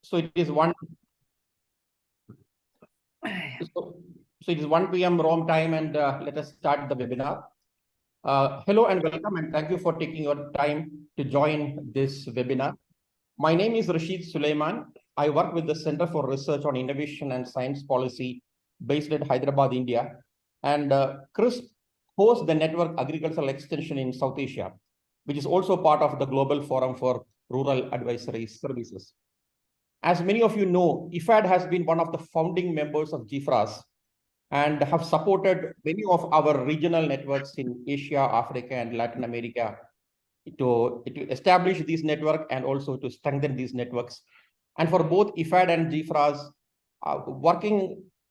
So it is 1 p.m. Rome time, and let us start the webinar. Hello and welcome, and thank you for taking your time to join this webinar. My name is Rashid Suleiman. I work with the Center for Research on Innovation and Science Policy based at Hyderabad, India. And CRISP hosts the Network Agricultural Extension in South Asia, which is also part of the Global Forum for Rural Advisory Services. As many of you know, IFAD has been one of the founding members of GFRAS and have supported many of our regional networks in Asia, Africa, and Latin America to establish these networks and also to strengthen these networks. And for both IFAD and GFRAS,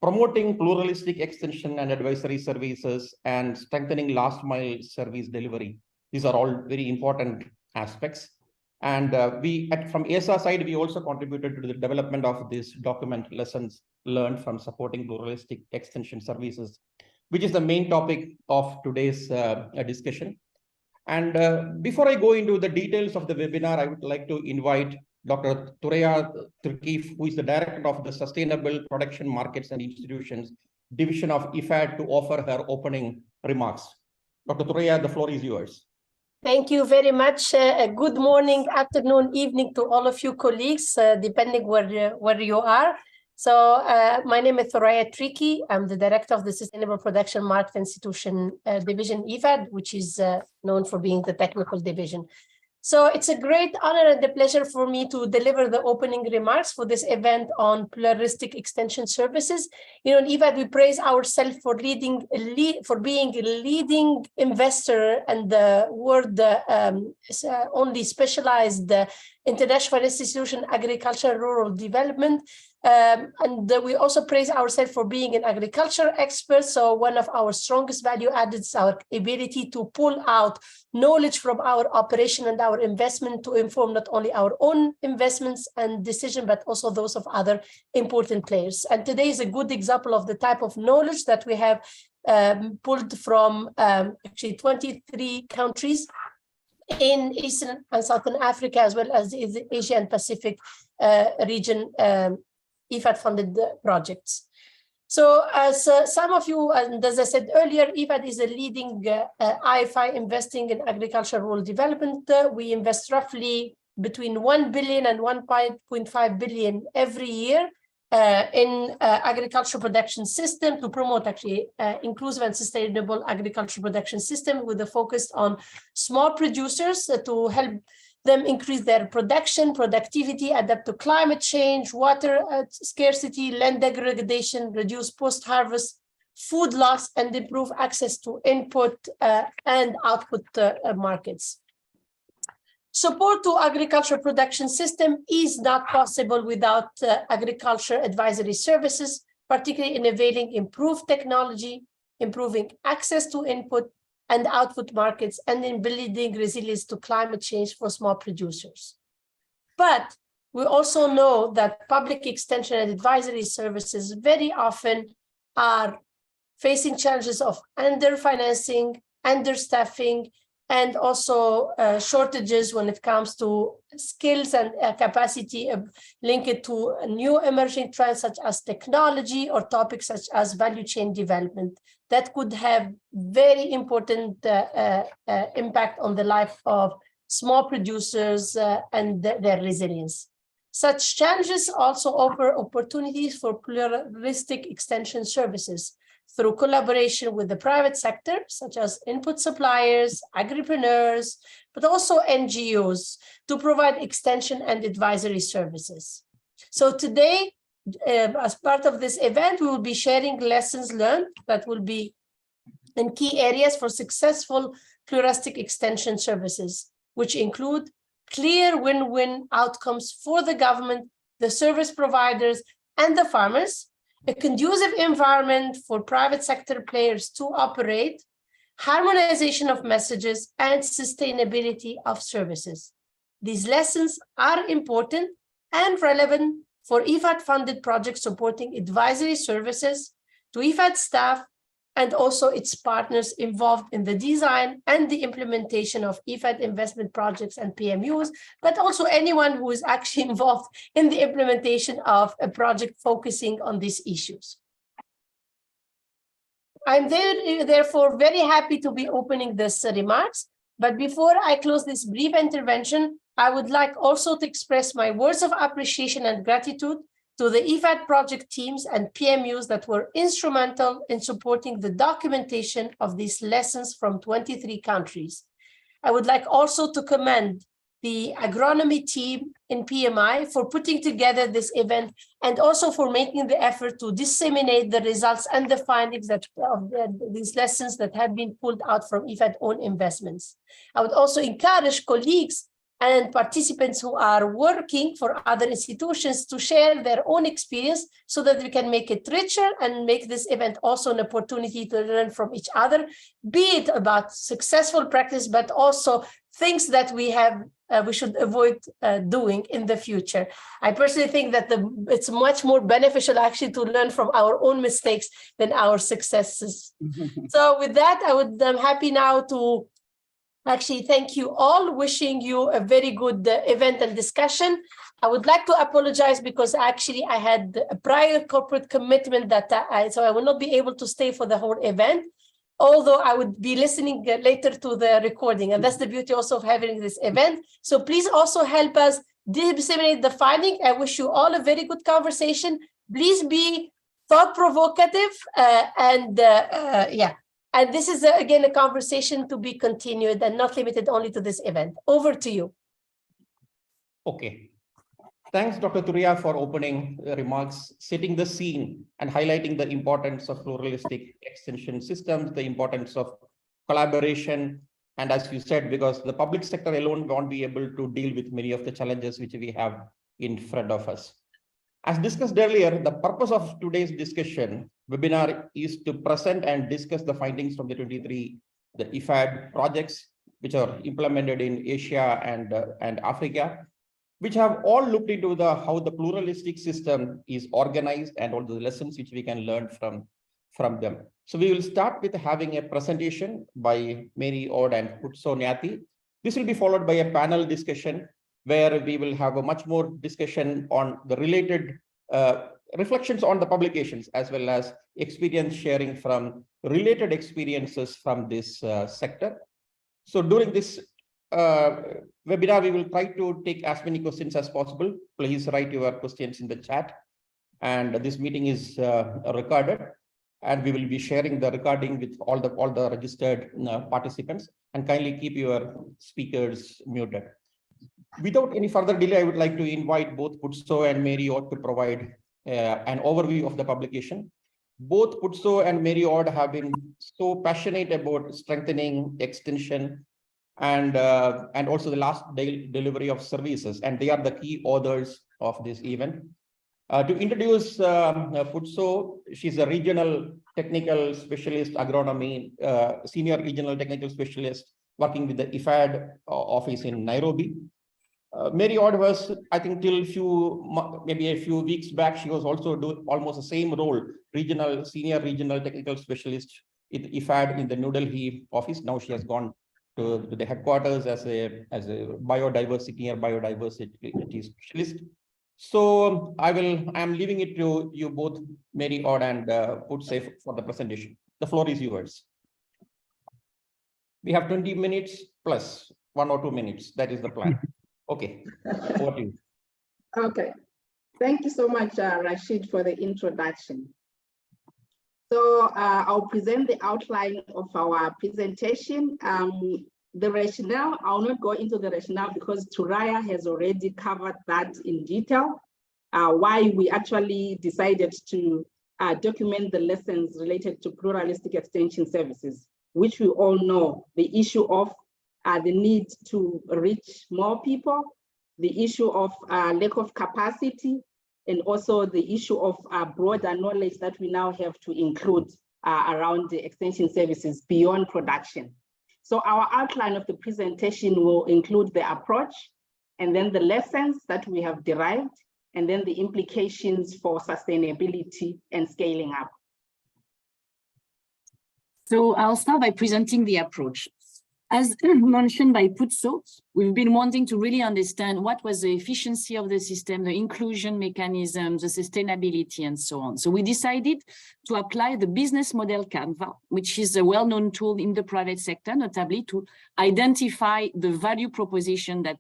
promoting pluralistic extension and advisory services and strengthening last mile service delivery. These are all very important aspects. And from ESA side, we also contributed to the development of this document, Lessons Learned from Supporting Pluralistic Extension Services, which is the main topic of today's discussion. And before I go into the details of the webinar, I would like to invite Dr. Thuraiya Triki, who is the Director of the Sustainable Production Markets and Institutions Division of IFAD, to offer her opening remarks. Dr. Thuraiya, the floor is yours. Thank you very much. Good morning, afternoon, evening to all of you colleagues, depending where you are. So my name is Thuraiya Triki. I'm the Director of the Sustainable Production Market Institution Division, IFAD, which is known for being the technical division. So it's a great honor and a pleasure for me to deliver the opening remarks for this event on pluralistic extension services. You know, in IFAD, we praise ourselves for being a leading investor and the world only specialized international institution, agriculture, rural development. And we also praise ourselves for being an agriculture expert. So one of our strongest value added is our ability to pull out knowledge from our operation and our investment to inform not only our own investments and decision, but also those of other important players. And today is a good example of the type of knowledge that we have pulled from actually 23 countries in Eastern and Southern Africa, as well as the Asia and Pacific region IFAD-funded projects. So as some of you, and as I said earlier, IFAD is a leading IFI investing in agricultural rural development. We invest roughly between 1 billion and 1.5 billion every year in agricultural production system to promote actually inclusive and sustainable agricultural production system with a focus on small producers to help them increase their production, productivity, adapt to climate change, water scarcity, land degradation, reduce post-harvest food loss, and improve access to input and output markets. Support to agriculture production system is not possible without agriculture advisory services, particularly in availing improved technology, improving access to input and output markets, and in building resilience to climate change for small producers. But we also know that public extension and advisory services very often are facing challenges of underfinancing, understaffing, and also shortages when it comes to skills and capacity linked to new emerging trends such as technology or topics such as value chain development that could have very important impact on the life of small producers and their resilience. Such challenges also offer opportunities for pluralistic extension services through collaboration with the private sector, such as input suppliers, agripreneurs, but also NGOs to provide extension and advisory services. So today, as part of this event, we will be sharing lessons learned that will be in key areas for successful pluralistic extension services, which include clear win-win outcomes for the government, the service providers, and the farmers, a conducive environment for private sector players to operate, harmonization of messages, and sustainability of services. These lessons are important and relevant for IFAD-funded projects supporting advisory services to IFAD staff, and also its partners involved in the design and the implementation of IFAD investment projects and PMUs, but also anyone who is actually involved in the implementation of a project focusing on these issues. I'm therefore very happy to be opening this remarks. But before I close this brief intervention, I would like also to express my words of appreciation and gratitude to the IFAD project teams and PMUs that were instrumental in supporting the documentation of these lessons from 23 countries. I would like also to commend the agronomy team in PMI for putting together this event and also for making the effort to disseminate the results and the findings of these lessons that have been pulled out from IFAD own investments. I would also encourage colleagues and participants who are working for other institutions to share their own experience so that we can make it richer and make this event also an opportunity to learn from each other, be it about successful practice, but also things that we should avoid doing in the future. I personally think that it's much more beneficial actually to learn from our own mistakes than our successes. So with that, I'm happy now to actually thank you all, wishing you a very good event and discussion. I would like to apologize because actually I had a prior corporate commitment that so I will not be able to stay for the whole event, although I would be listening later to the recording. And that's the beauty also of having this event. So please also help us disseminate the finding. I wish you all a very good conversation. Please be thought-provocative And this is, again, a conversation to be continued and not limited only to this event. Over to you. Okay. Thanks, Dr. Turia, for opening remarks, setting the scene and highlighting the importance of pluralistic extension systems, the importance of collaboration. And as you said, because the public sector alone won't be able to deal with many of the challenges which we have in front of us. As discussed earlier, the purpose of today's discussion webinar is to present and discuss the findings from the IFAD projects, which are implemented in Asia and Africa, which have all looked into how the pluralistic system is organized and all the lessons which we can learn from them. So we will start with having a presentation by Mary Ord and Putso Nyati. This will be followed by a panel discussion where we will have a much more discussion on the related reflections on the publications, as well as experience sharing from related experiences from this sector. So during this webinar, we will try to take as many questions as possible. Please write your questions in the chat. And this meeting is recorded, and we will be sharing the recording with all the registered participants. And kindly keep your speakers muted. Without any further delay, I would like to invite both Putso and Mary Ord to provide an overview of the publication. Both Putso and Mary Ord have been so passionate about strengthening extension and also the last delivery of services, and they are the key authors of this event. To introduce Putso, she's a regional technical specialist agronomy, senior regional technical specialist working with the IFAD office in Nairobi. Mary Ord was, I think, till maybe a few weeks back, she was also doing almost the same role, senior regional technical specialist at IFAD in the New Delhi office. Now she has gone to the headquarters as a biodiversity specialist. So I am leaving it to you both, Mary Ord and Putso, for the presentation. The floor is yours. We have 20 minutes plus 1 or 2 minutes. That is the plan. Okay, over to you. Okay, thank you so much, Rashid, for the introduction. So I'll present the outline of our presentation. The rationale, I'll not go into the rationale because Turaya has already covered that in detail, why we actually decided to document the lessons related to pluralistic extension services, which we all know, the issue of the need to reach more people, the issue of lack of capacity, and also the issue of broader knowledge that we now have to include around the extension services beyond production. So our outline of the presentation will include the approach, and then the lessons that we have derived, and then the implications for sustainability and scaling up. So I'll start by presenting the approach. As mentioned by Putso, we've been wanting to really understand what was the efficiency of the system, the inclusion mechanism, the sustainability, and so on. So we decided to apply the business model Canva, which is a well-known tool in the private sector, notably to identify the value proposition that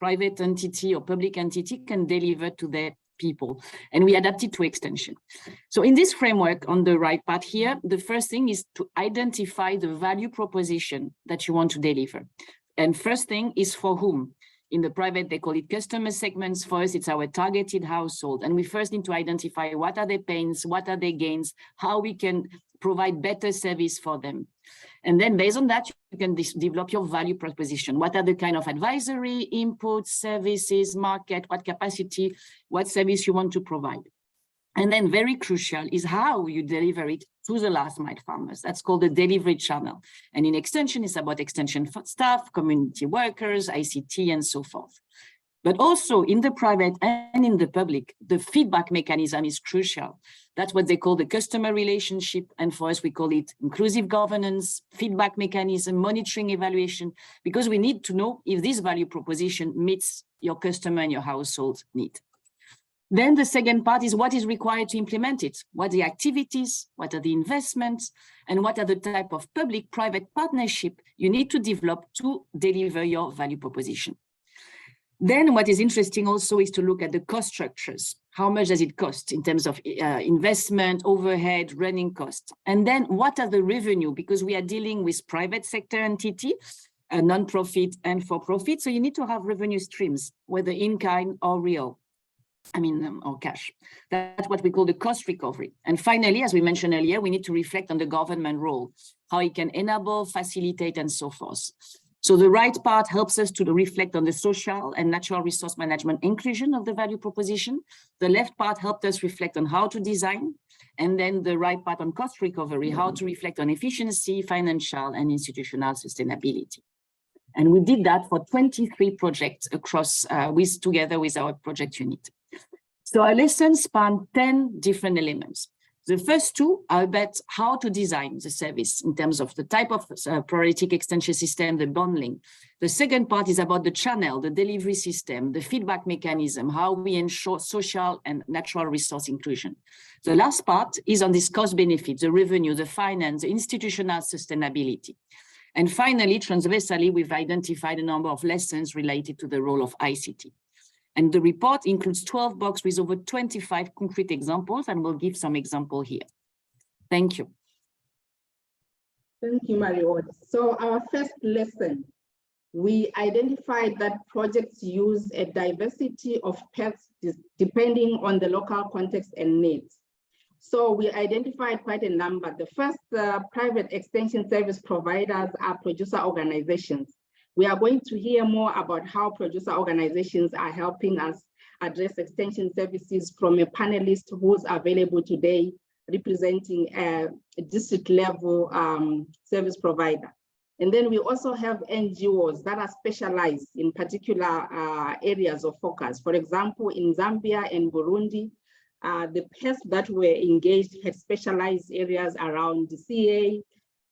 private entity or public entity can deliver to their people, and we adapt it to extension. So in this framework on the right part here, the first thing is to identify the value proposition that you want to deliver. And first thing is for whom. In the private, they call it customer segments. For us, it's our targeted household. And we first need to identify what are their pains, what are their gains, how we can provide better service for them. And then based on that, you can develop your value proposition. What are the kind of advisory, inputs, services, market, what capacity, what service you want to provide. And then very crucial is how you deliver it to the last mile farmers. That's called the delivery channel. And in extension, it's about extension staff, community workers, ICT, and so forth. But also in the private and in the public, the feedback mechanism is crucial. That's what they call the customer relationship. And for us, we call it inclusive governance, feedback mechanism, monitoring, evaluation, because we need to know if this value proposition meets your customer and your household need. Then the second part is what is required to implement it. What are the activities, what are the investments, and what are the type of public-private partnership you need to develop to deliver your value proposition. Then what is interesting also is to look at the cost structures. How much does it cost in terms of investment, overhead, running costs? And then what are the revenue? Because we are dealing with private sector entity, non-profit and for-profit. So you need to have revenue streams, whether in kind or real. Or cash. That's what we call the cost recovery. And finally, as we mentioned earlier, we need to reflect on the government role, how it can enable, facilitate, and so forth. So the right part helps us to reflect on the social and natural resource management inclusion of the value proposition. The left part helped us reflect on how to design, and then the right part on cost recovery, how to reflect on efficiency, financial, and institutional sustainability. And we did that for 23 projects across, together with our project unit. So our lessons span 10 different elements. The first two are about how to design the service in terms of the type of pluralistic extension system, the bundling. The second part is about the channel, the delivery system, the feedback mechanism, how we ensure social and natural resource inclusion. The last part is on this cost benefit, the revenue, the finance, the institutional sustainability. And finally, transversally, we've identified a number of lessons related to the role of ICT. And the report includes 12 boxes with over 25 concrete examples, and we'll give some example here. Thank you. Thank you, Marie-Aude. So our first lesson, we identified that projects use a diversity of paths depending on the local context and needs. So we identified quite a number. The first private extension service providers are producer organizations. We are going to hear more about how producer organizations are helping us address extension services from a panelist who's available today, representing a district level service provider. And then we also have NGOs that are specialized in particular areas of focus. For example, in Zambia and Burundi, the PES that were engaged had specialized areas around the CA,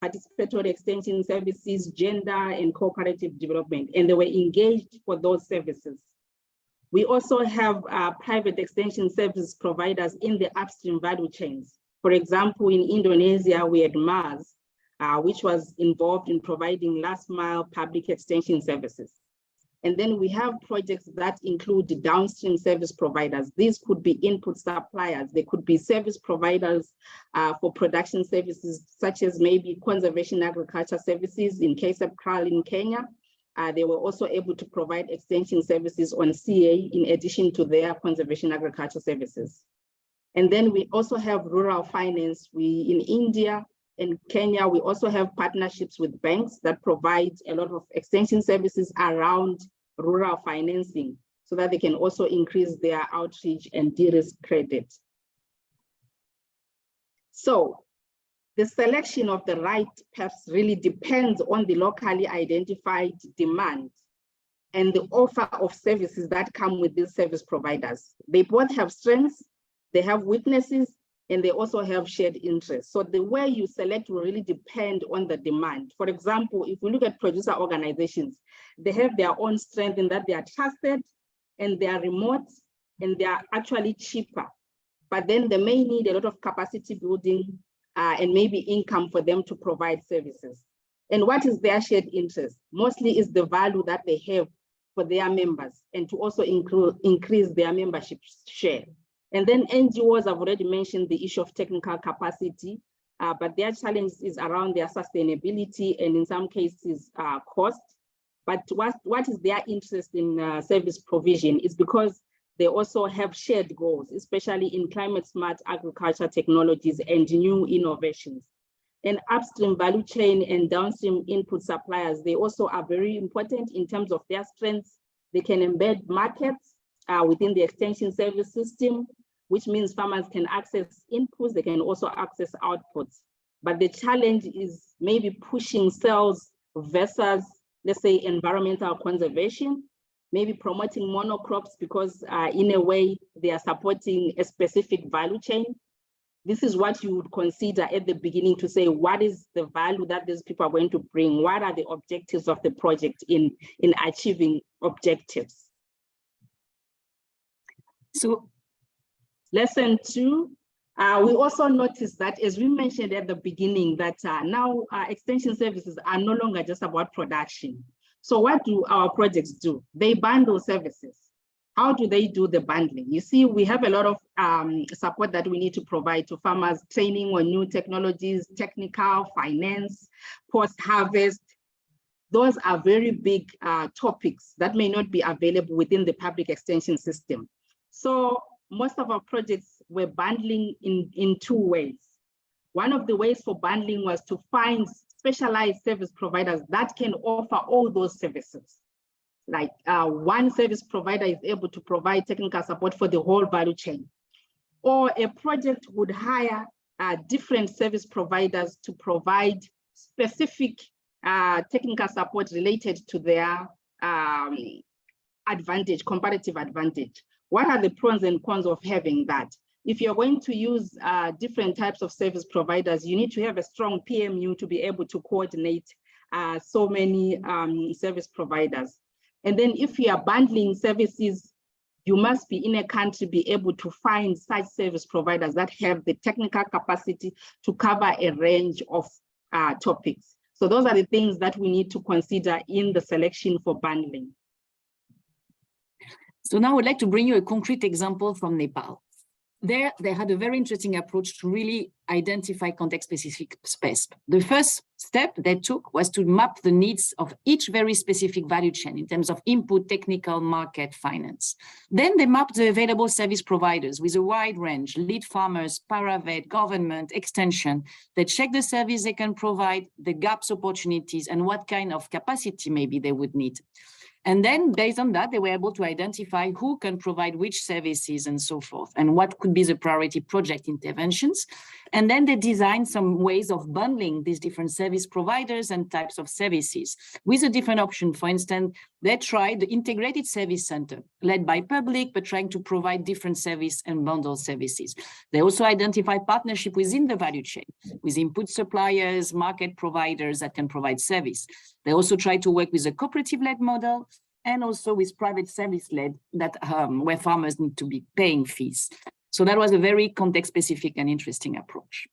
participatory extension services, gender, and cooperative development, and they were engaged for those services. We also have private extension service providers in the upstream value chains. For example, in Indonesia, we had MAS, which was involved in providing last mile public extension services. And then we have projects that include the downstream service providers. These could be input suppliers. They could be service providers for production services, such as maybe conservation agriculture services in case of KRAL in Kenya. They were also able to provide extension services on CA in addition to their conservation agriculture services. And then we also have rural finance. In India, in Kenya, we also have partnerships with banks that provide a lot of extension services around rural financing so that they can also increase their outreach and de-risk credit. So the selection of the right paths really depends on the locally identified demand and the offer of services that come with these service providers. They both have strengths, they have weaknesses, and they also have shared interests. So the way you select will really depend on the demand. For example, if we look at producer organizations, they have their own strength in that they are trusted and they are remote and they are actually cheaper. But then they may need a lot of capacity building and maybe income for them to provide services. And what is their shared interest? Mostly is the value that they have for their members and to also increase their membership share. And then NGOs, I've already mentioned the issue of technical capacity, but their challenge is around their sustainability and in some cases cost. But what is their interest in service provision is because they also have shared goals, especially in climate smart agriculture technologies and new innovations. And upstream value chain and downstream input suppliers, they also are very important in terms of their strengths. They can embed markets within the extension service system, which means farmers can access inputs, they can also access outputs. But the challenge is maybe pushing sales versus, let's say, environmental conservation, maybe promoting monocrops because in a way they are supporting a specific value chain. This is what you would consider at the beginning to say, what is the value that these people are going to bring? What are the objectives of the project in achieving objectives? So, lesson 2, we also noticed that, as we mentioned at the beginning, that now extension services are no longer just about production. So what do our projects do? They bundle services. How do they do the bundling? You see, we have a lot of support that we need to provide to farmers, training on new technologies, technical, finance, post-harvest. Those are very big topics that may not be available within the public extension system. So most of our projects were bundling in 2 ways. One of the ways for bundling was to find specialized service providers that can offer all those services. Like one service provider is able to provide technical support for the whole value chain. Or a project would hire different service providers to provide specific technical support related to their advantage, comparative advantage. What are the pros and cons of having that? If you're going to use different types of service providers, you need to have a strong PMU to be able to coordinate so many service providers. And then if you are bundling services, you must be in a country, be able to find such service providers that have the technical capacity to cover a range of topics. So those are the things that we need to consider in the selection for bundling. So now I would like to bring you a concrete example from Nepal. There, they had a very interesting approach to really identify context-specific space. The first step they took was to map the needs of each very specific value chain in terms of input, technical, market, finance. Then they mapped the available service providers with a wide range, lead farmers, paravet, government, extension. They checked the service they can provide, the gaps, opportunities, and what kind of capacity maybe they would need. And then based on that, they were able to identify who can provide which services and so forth, and what could be the priority project interventions. And then they designed some ways of bundling these different service providers and types of services with a different option. For instance, they tried the integrated service center led by public, but trying to provide different service and bundle services. They also identified partnership within the value chain with input suppliers, market providers that can provide service. They also try to work with a cooperative-led model and also with private service-led that where farmers need to be paying fees. So that was a very context-specific and interesting approach.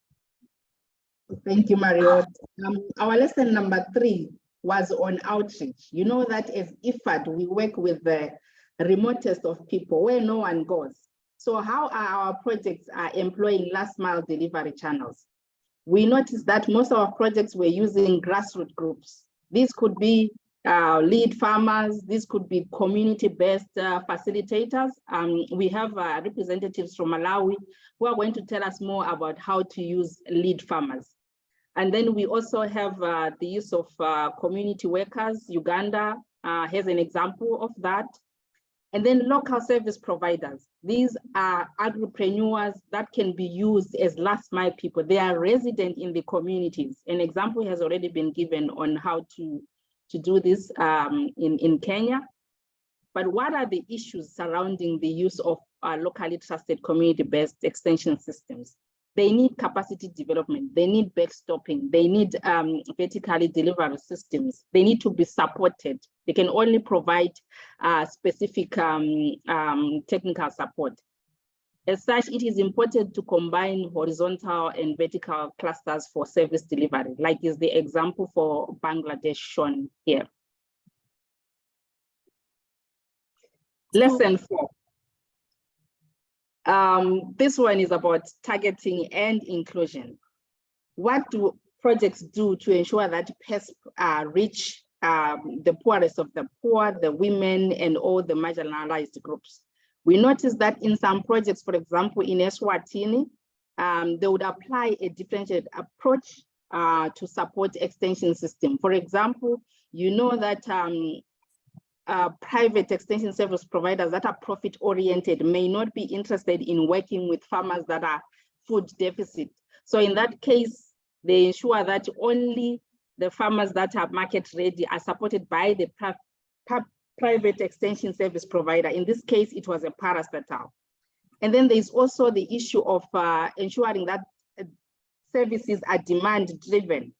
Thank you, Mariot. Our lesson number 3 was on outreach. You know that as IFAD, we work with the remotest of people where no one goes. So how are our projects employing last mile delivery channels? We noticed that most of our projects were using grassroots groups. These could be lead farmers, these could be community-based facilitators. We have representatives from Malawi who are going to tell us more about how to use lead farmers. And then we also have the use of community workers. Uganda has an example of that. And then local service providers. These are agripreneurs that can be used as last mile people. They are resident in the communities. An example has already been given on how to do this in Kenya. But what are the issues surrounding the use of locally trusted community-based extension systems? They need capacity development, they need backstopping, they need vertically delivery systems, they need to be supported. They can only provide specific technical support. As such, it is important to combine horizontal and vertical clusters for service delivery, like is the example for Bangladesh shown here. Lesson 4. This one is about targeting and inclusion. What do projects do to ensure that PESP reach the poorest of the poor, the women, and all the marginalized groups? We noticed that in some projects, for example, in Eswatini, they would apply a differentiated approach to support extension system. For example, you know that private extension service providers that are profit-oriented may not be interested in working with farmers that are food deficit. So in that case, they ensure that only the farmers that are market ready are supported by the private extension service provider. In this case, it was a parastatal. And then there's also the issue of ensuring that services are demand-driven.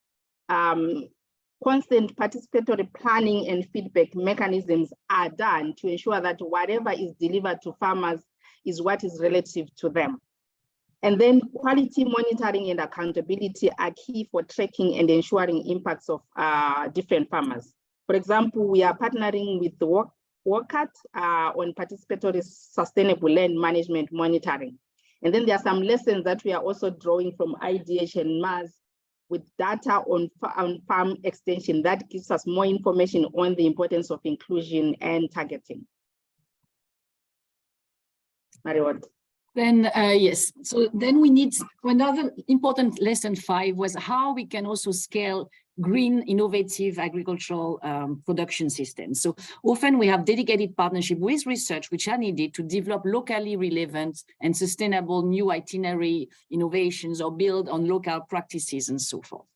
Constant participatory planning and feedback mechanisms are done to ensure that whatever is delivered to farmers is what is relative to them. And then quality monitoring and accountability are key for tracking and ensuring impacts of different farmers. For example, we are partnering with the WORCAT on participatory sustainable land management monitoring. And then there are some lessons that we are also drawing from IDH and MAS with data on farm extension that gives us more information on the importance of inclusion and targeting. Mariwat. Then, yes, so then we need another important lesson 5 was how we can also scale green innovative agricultural production systems. So often we have dedicated partnership with research which are needed to develop locally relevant and sustainable new itinerary innovations or build on local practices and so forth.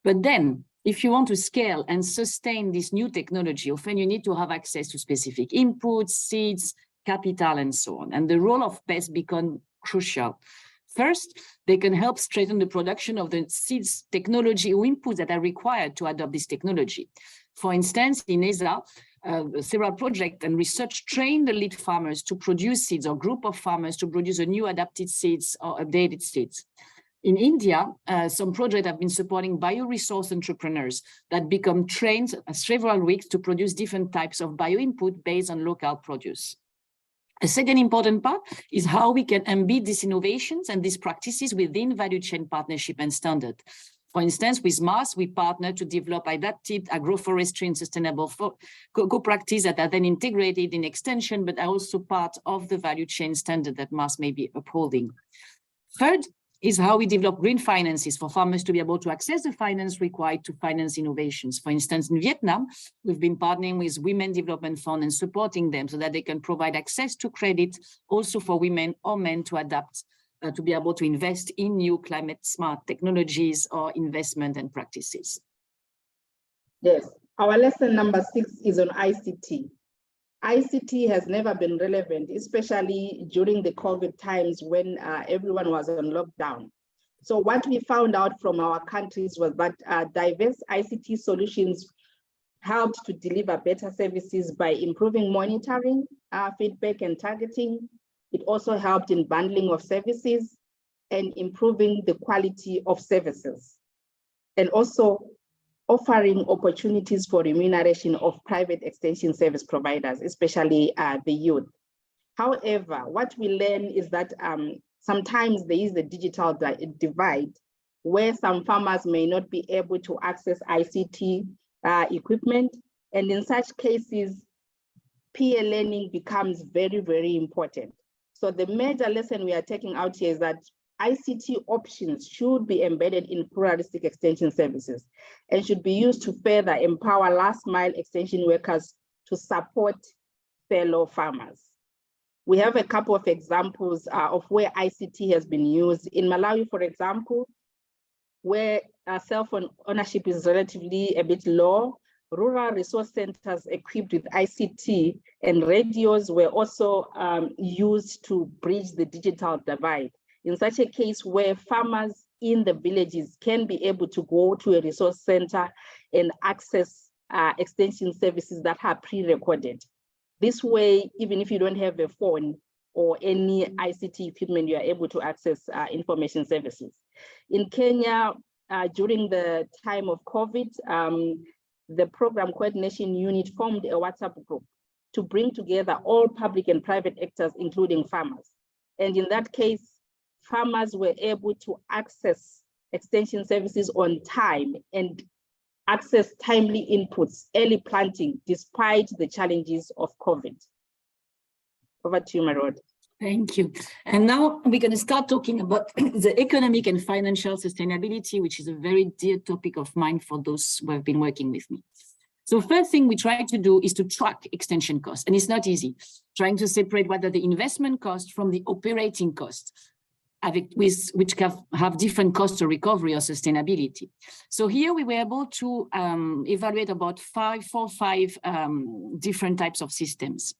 But then if you want to scale and sustain this new technology, often you need to have access to specific inputs, seeds, capital, and so on. And the role of PESP becomes crucial. First, they can help strengthen the production of the seeds technology or inputs that are required to adopt this technology. For instance, in ESA, several projects and research train the lead farmers to produce seeds or group of farmers to produce a new adapted seeds or updated seeds. In India, some projects have been supporting bioresource entrepreneurs that become trained several weeks to produce different types of bio-input based on local produce. A second important part is how we can embed these innovations and these practices within value chain partnership and standard. For instance, with MAS, we partner to develop adapted agroforestry and sustainable co-practice that are then integrated in extension, but are also part of the value chain standard that MAS may be upholding. Third is how we develop green finances for farmers to be able to access the finance required to finance innovations. For instance, in Vietnam, we've been partnering with Women Development Fund and supporting them so that they can provide access to credit also for women or men to adapt, to be able to invest in new climate smart technologies or investment and practices. Yes, our lesson number 6 is on ICT. ICT has never been relevant, especially during the COVID times when everyone was on lockdown. So what we found out from our countries was that diverse ICT solutions helped to deliver better services by improving monitoring, feedback, and targeting. It also helped in bundling of services and improving the quality of services, and also offering opportunities for remuneration of private extension service providers, especially the youth. However, what we learn is that sometimes there is a digital divide where some farmers may not be able to access ICT equipment. And in such cases, peer learning becomes very, very important. So the major lesson we are taking out here is that ICT options should be embedded in pluralistic extension services and should be used to further empower last mile extension workers to support fellow farmers. We have a couple of examples of where ICT has been used. In Malawi, for example, where cell phone ownership is relatively a bit low, rural resource centers equipped with ICT and radios were also used to bridge the digital divide. in such a case where farmers in the villages can be able to go to a resource center and access extension services that are pre-recorded. This way, even if you don't have a phone or any ICT equipment, you are able to access information services. In Kenya, during the time of COVID, the program coordination unit formed a WhatsApp group to bring together all public and private actors, including farmers. And in that case, farmers were able to access extension services on time and access timely inputs, early planting, despite the challenges of COVID. Over to you, Marod. Thank you. And now we're going to start talking about the economic and financial sustainability, which is a very dear topic of mine for those who have been working with me. So first thing we try to do is to track extension costs, and it's not easy, trying to separate what are the investment costs from the operating costs, which have different costs of recovery or sustainability. So here we were able to evaluate about five different types of systems.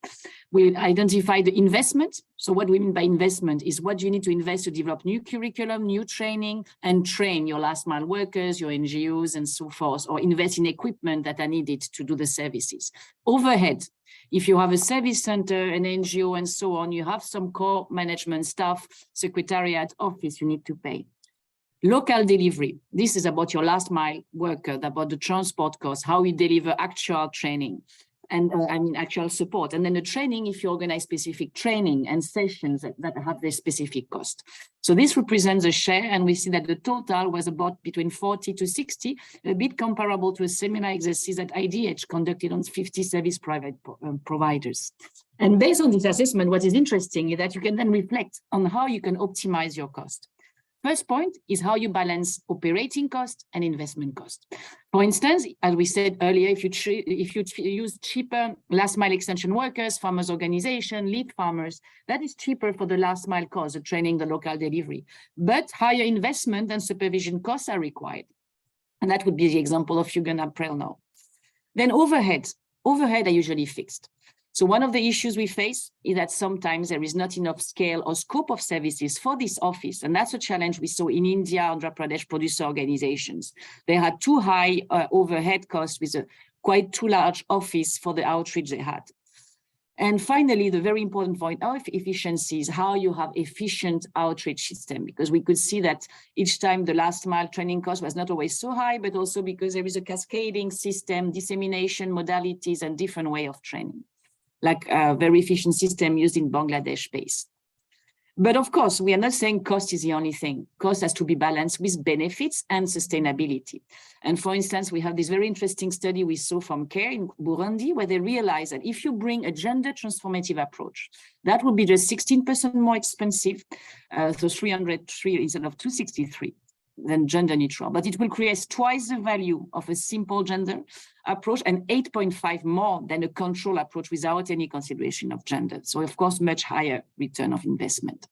We identified the investment. So what we mean by investment is what you need to invest to develop new curriculum, new training, and train your last mile workers, your NGOs, and so forth, or invest in equipment that are needed to do the services. Overhead. If you have a service center, an NGO, and so on, you have some core management staff, secretariat, office you need to pay. Local delivery. This is about your last mile worker, about the transport costs, how we deliver actual training and actual support. And then the training, if you organize specific training and sessions that have their specific cost. So this represents a share, and we see that the total was about between 40 to 60, a bit comparable to a similar exercise that IDH conducted on 50 service private providers. And based on this assessment, what is interesting is that you can then reflect on how you can optimize your cost. First point is how you balance operating cost and investment cost. For instance, as we said earlier, if you use cheaper last mile extension workers, farmers organization, lead farmers, that is cheaper for the last mile cost, the training, the local delivery. But higher investment and supervision costs are required. And that would be the example of Uganda April now. Then overhead are usually fixed. So one of the issues we face is that sometimes there is not enough scale or scope of services for this office. And that's a challenge we saw in India, Andhra Pradesh producer organizations. They had too high overhead costs with a quite too large office for the outreach they had. And finally, the very important point of efficiency is how you have efficient outreach system, because we could see that each time the last mile training cost was not always so high, but also because there is a cascading system, dissemination modalities, and different way of training, like a very efficient system used in Bangladesh base. But of course, we are not saying cost is the only thing. Cost has to be balanced with benefits and sustainability. And for instance, we have this very interesting study we saw from CARE in Burundi, where they realized that if you bring a gender transformative approach, that would be just 16% more expensive, so 303 instead of 263. Than gender neutral, but it will create twice the value of a simple gender approach and 8.5 more than a control approach without any consideration of gender. So of course, much higher return of investment.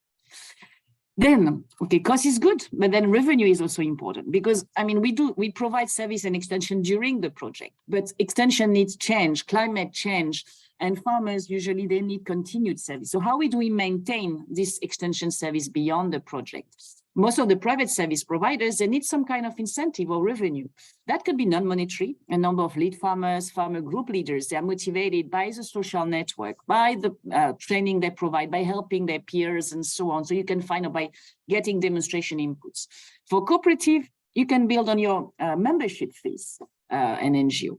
Then, okay, cost is good, but then revenue is also important because, I mean, we provide service and extension during the project, but extension needs change, climate change, and farmers usually they need continued service. So how do we maintain this extension service beyond the project? Most of the private service providers, they need some kind of incentive or revenue. That could be non-monetary. A number of lead farmers, farmer group leaders, they are motivated by the social network, by the training they provide, by helping their peers and so on. So you can find out by getting demonstration inputs. For cooperative, you can build on your membership fees, an NGO.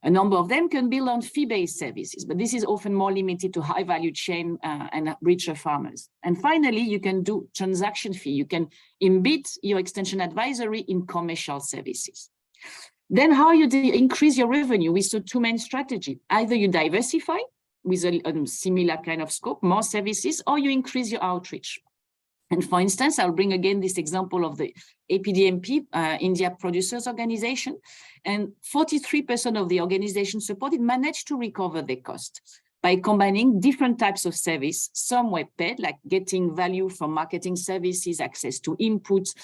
A number of them can build on fee-based services, but this is often more limited to high value chain and richer farmers. And finally, you can do transaction fee. You can embed your extension advisory in commercial services. Then how you increase your revenue? We saw two main strategies. Either you diversify with a similar kind of scope, more services, or you increase your outreach. And for instance, I'll bring again this example of the APDMP, India Producers Organization, and 43% of the organization supported managed to recover their cost by combining different types of service. Some were paid, like getting value from marketing services, access to inputs,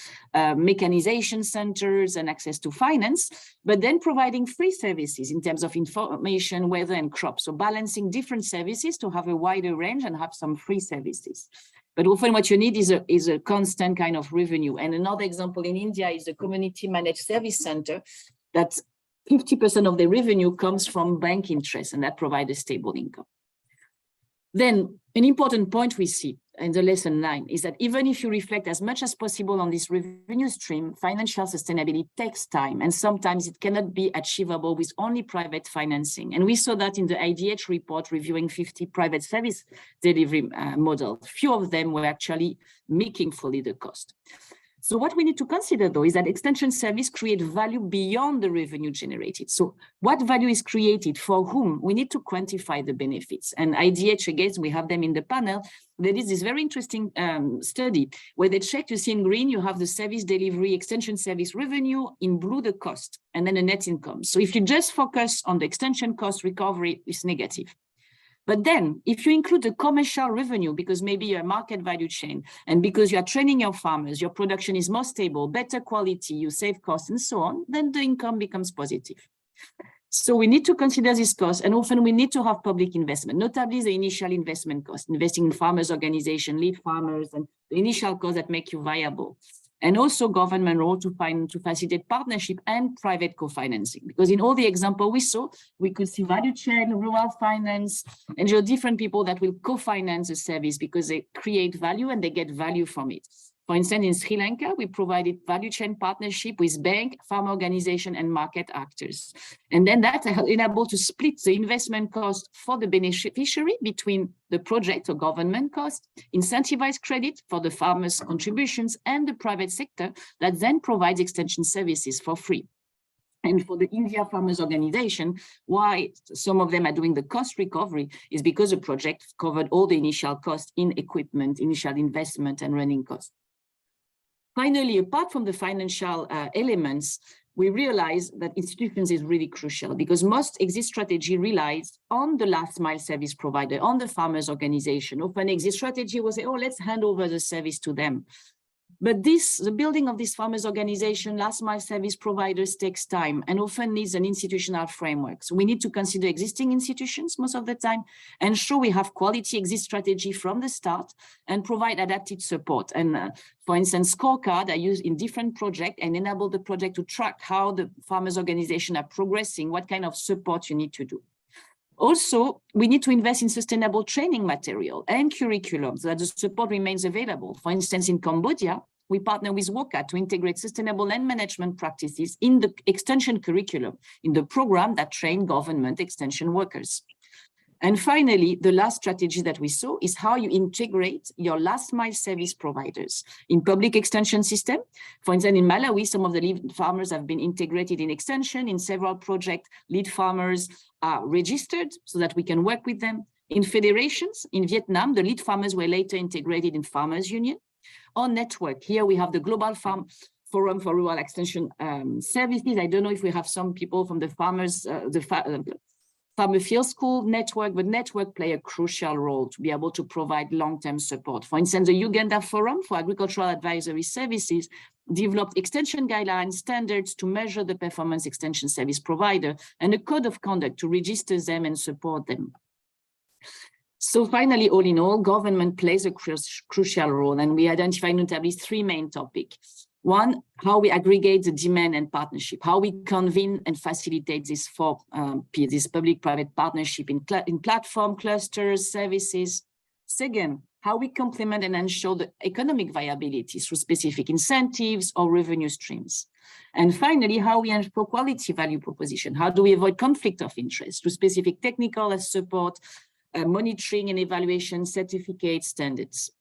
mechanization centers, and access to finance, but then providing free services in terms of information, weather, and crops. So balancing different services to have a wider range and have some free services. But often what you need is a constant kind of revenue. And another example in India is a community managed service center that 50% of the revenue comes from bank interest, and that provides a stable income. Then an important point we see in the lesson 9 is that even if you reflect as much as possible on this revenue stream, financial sustainability takes time, and sometimes it cannot be achievable with only private financing. And we saw that in the IDH report reviewing 50 private service delivery models. Few of them were actually making fully the cost. So what we need to consider, though, is that extension service create value beyond the revenue generated. So what value is created for whom? We need to quantify the benefits. And IDH, again, we have them in the panel. There is this very interesting study where they check, you see in green, you have the service delivery, extension service revenue, in blue, the cost, and then the net income. So if you just focus on the extension cost recovery, it's negative. But then if you include the commercial revenue, because maybe you're a market value chain, and because you are training your farmers, your production is more stable, better quality, you save costs and so on, then the income becomes positive. So we need to consider this cost, and often we need to have public investment, notably the initial investment cost, investing in farmers organization, lead farmers, and the initial costs that make you viable. And also government role to facilitate partnership and private co-financing. Because in all the example we saw, we could see value chain, rural finance, and there are different people that will co-finance a service because they create value and they get value from it. For instance, in Sri Lanka, we provided value chain partnership with bank, farm organization, and market actors. And then that enabled to split the investment cost for the beneficiary between the project or government cost, incentivized credit for the farmers' contributions, and the private sector that then provides extension services for free. And for the India Farmers Organization, why some of them are doing the cost recovery is because the project covered all the initial costs in equipment, initial investment, and running costs. Finally, apart from the financial elements, we realize that institutions is really crucial because most exit strategy relies on the last mile service provider, on the farmers organization. Often exit strategy will say, oh, let's hand over the service to them. But the building of this farmers organization, last mile service providers takes time and often needs an institutional framework. So we need to consider existing institutions most of the time, ensure we have quality exit strategy from the start and provide adapted support. And for instance, scorecard are used in different projects and enable the project to track how the farmers organization are progressing, what kind of support you need to do. Also, we need to invest in sustainable training material and curriculum so that the support remains available. For instance, in Cambodia, we partner with WOCA to integrate sustainable land management practices in the extension curriculum, in the program that train government extension workers. And finally, the last strategy that we saw is how you integrate your last mile service providers in public extension system. For instance, in Malawi, some of the lead farmers have been integrated in extension. In several projects, lead farmers are registered so that we can work with them. In federations, in Vietnam, the lead farmers were later integrated in farmers union. On network, here we have the Global Farm Forum for Rural Extension Services. I don't know if we have some people from the farmers, Farmer Field School network, but network play a crucial role to be able to provide long-term support. For instance, the Uganda Forum for Agricultural Advisory Services developed extension guidelines, standards to measure the performance extension service provider, and a code of conduct to register them and support them. So finally, all in all, government plays a crucial role, and we identify notably 3 main topics. One, how we aggregate the demand and partnership, how we convene and facilitate this this public-private partnership in platform, clusters, services. Second, how we complement and ensure the economic viability through specific incentives or revenue streams. And finally, how we ensure quality value proposition. How do we avoid conflict of interest through specific technical support, monitoring and evaluation, certificate standards.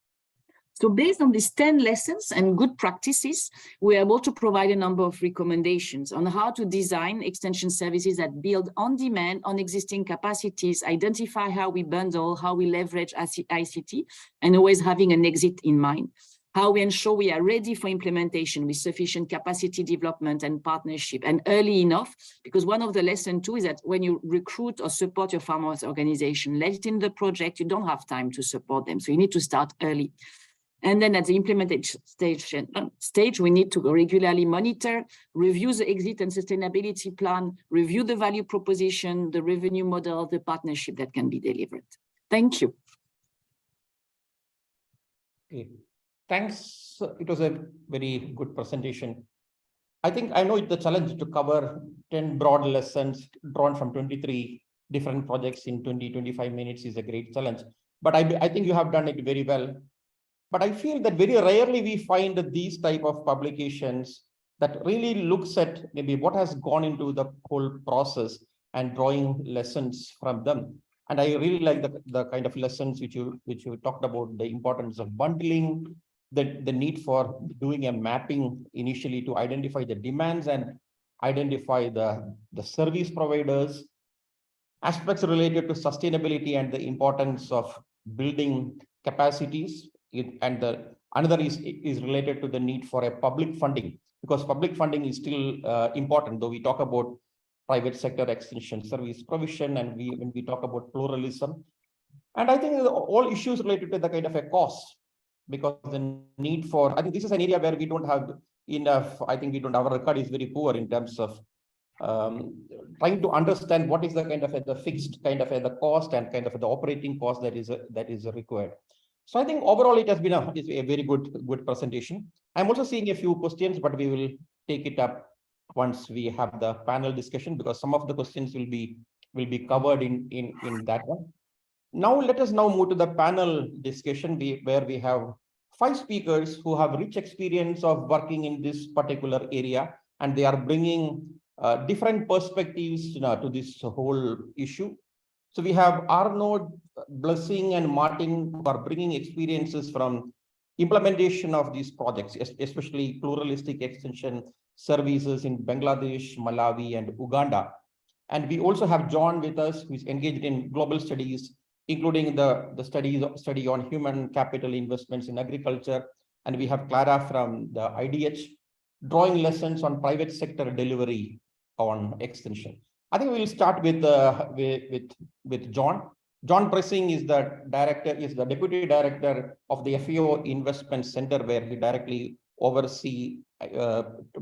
So based on these 10 lessons and good practices, we're able to provide a number of recommendations on how to design extension services that build on demand on existing capacities, identify how we bundle, how we leverage ICT, and always having an exit in mind. How we ensure we are ready for implementation with sufficient capacity development and partnership and early enough, because one of the lessons too is that when you recruit or support your farmers organization late in the project, you don't have time to support them. So you need to start early. And then at the implementation stage, we need to regularly monitor, review the exit and sustainability plan, review the value proposition, the revenue model, the partnership that can be delivered. Thank you. Okay. Thanks. It was a very good presentation. I think I know the challenge to cover 10 broad lessons drawn from 23 different projects in 20-25 minutes is a great challenge. But I think you have done it very well. But I feel that very rarely we find these type of publications that really looks at maybe what has gone into the whole process and drawing lessons from them. And I really like the kind of lessons which you talked about, the importance of bundling, the need for doing a mapping initially to identify the demands and identify the service providers, aspects related to sustainability and the importance of building capacities. And another is related to the need for a public funding, because public funding is still important, though we talk about private sector extension service provision, and when we talk about pluralism. And I think all issues related to the kind of a cost, because the need for, I think this is an area where we don't have enough, I think our record is very poor in terms of trying to understand what is the kind of the fixed kind of the cost and kind of the operating cost that is required. So I think overall it has been a very good presentation. I'm also seeing a few questions, but we will take it up once we have the panel discussion, because some of the questions will be covered in that one. Now let us now move to the panel discussion, where we have 5 speakers who have rich experience of working in this particular area, and they are bringing different perspectives to this whole issue. So we have Arnaud, Blessing, and Martin, who are bringing experiences from implementation of these projects, especially pluralistic extension services in Bangladesh, Malawi, and Uganda. And we also have John with us, who is engaged in global studies, including the study on human capital investments in agriculture. And we have Clara from the IDH, drawing lessons on private sector delivery on extension. I think we'll start with John. John Pressing is the deputy director of the FAO Investment Center, where he directly oversees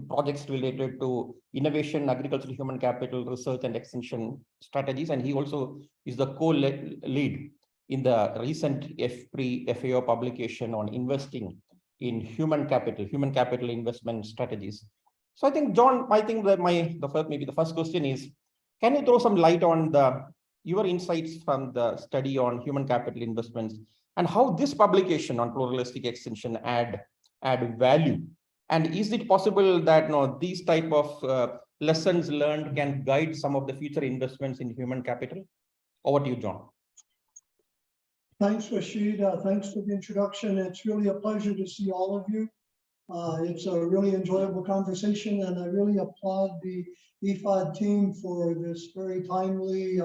projects related to innovation, agricultural, human capital, research, and extension strategies. And he also is the co-lead in the recent FAO publication on investing in human capital investment strategies. So I think, John, I think that the first question is, can you throw some light on your insights from the study on human capital investments, and how this publication on pluralistic extension add value? And is it possible that these type of lessons learned can guide some of the future investments in human capital? Over to you, John. Thanks, Rashid. Thanks for the introduction. It's really a pleasure to see all of you. It's a really enjoyable conversation, and I really applaud the IFAD team for this very timely,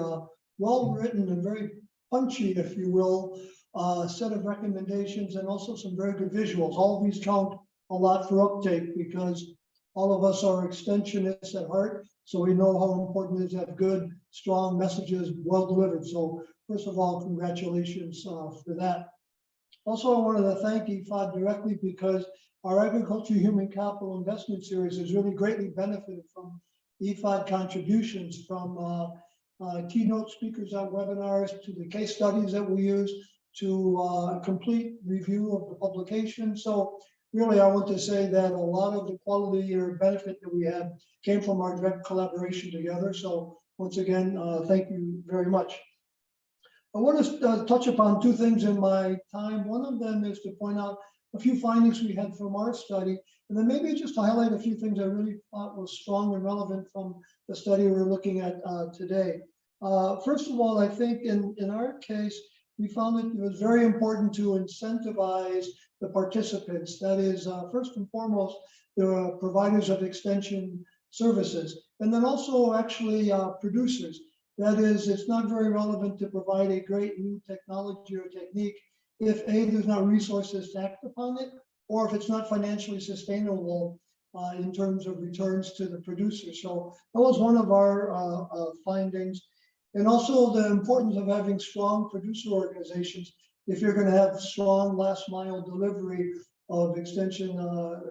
well-written and very punchy, if you will, set of recommendations, and also some very good visuals. All these count a lot for uptake, because all of us are extensionists at heart, so we know how important it is to have good, strong messages well delivered. So first of all, congratulations for that. Also, I wanted to thank IFAD directly, because our Agriculture Human Capital Investment Series has really greatly benefited from IFAD contributions, from keynote speakers at webinars, to the case studies that we use, to a complete review of the publication. So really, I want to say that a lot of the quality or benefit that we had came from our direct collaboration together. So once again, thank you very much. I want to touch upon 2 things in my time. One of them is to point out a few findings we had from our study, and then maybe just to highlight a few things I really thought was strong and relevant from the study we're looking at today. First of all, I think in our case, we found that it was very important to incentivize the participants. That is, first and foremost, the providers of extension services, and then also actually producers. That is, it's not very relevant to provide a great new technology or technique if A, there's not resources to act upon it, or if it's not financially sustainable in terms of returns to the producer. So that was one of our findings. And also the importance of having strong producer organizations if you're going to have strong last mile delivery of extension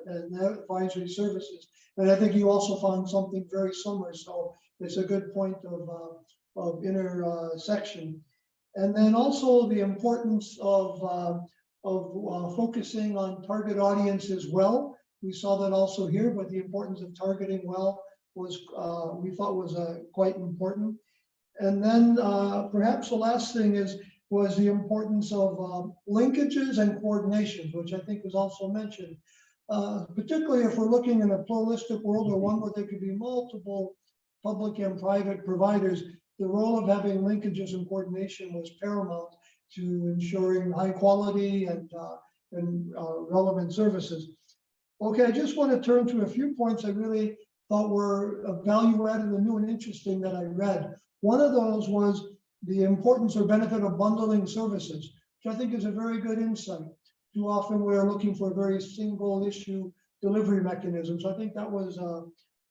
and advisory services. And I think you also found something very similar. So it's a good point of intersection. And then also the importance of of focusing on target audience as well. We saw that also here, but the importance of targeting well was, we thought was quite important. And then perhaps the last thing was the importance of linkages and coordinations, which I think was also mentioned. Particularly if we're looking in a pluralistic world or one where there could be multiple public and private providers, the role of having linkages and coordination was paramount to ensuring high quality and relevant services. Okay, I just want to turn to a few points I really thought were value added and new and interesting that I read. One of those was the importance or benefit of bundling services, which I think is a very good insight. Too often we're looking for a very single issue delivery mechanism. So I think that was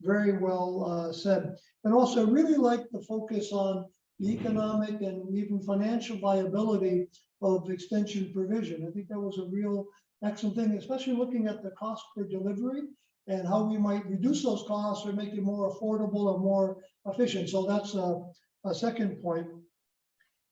very well said. And also I really like the focus on the economic and even financial viability of extension provision. I think that was a real excellent thing, especially looking at the cost per delivery and how we might reduce those costs or make it more affordable and more efficient. So that's a second point.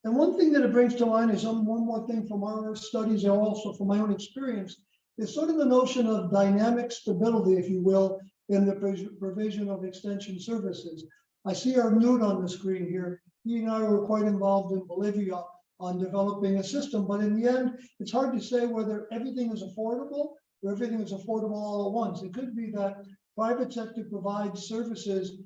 And one thing that it brings to mind is one more thing from our studies and also from my own experience is sort of the notion of dynamic stability, if you will, in the provision of extension services. I see our Knut on the screen here. He and I were quite involved in Bolivia on developing a system, but in the end, it's hard to say whether everything is affordable or everything is affordable all at once. It could be that private sector provides services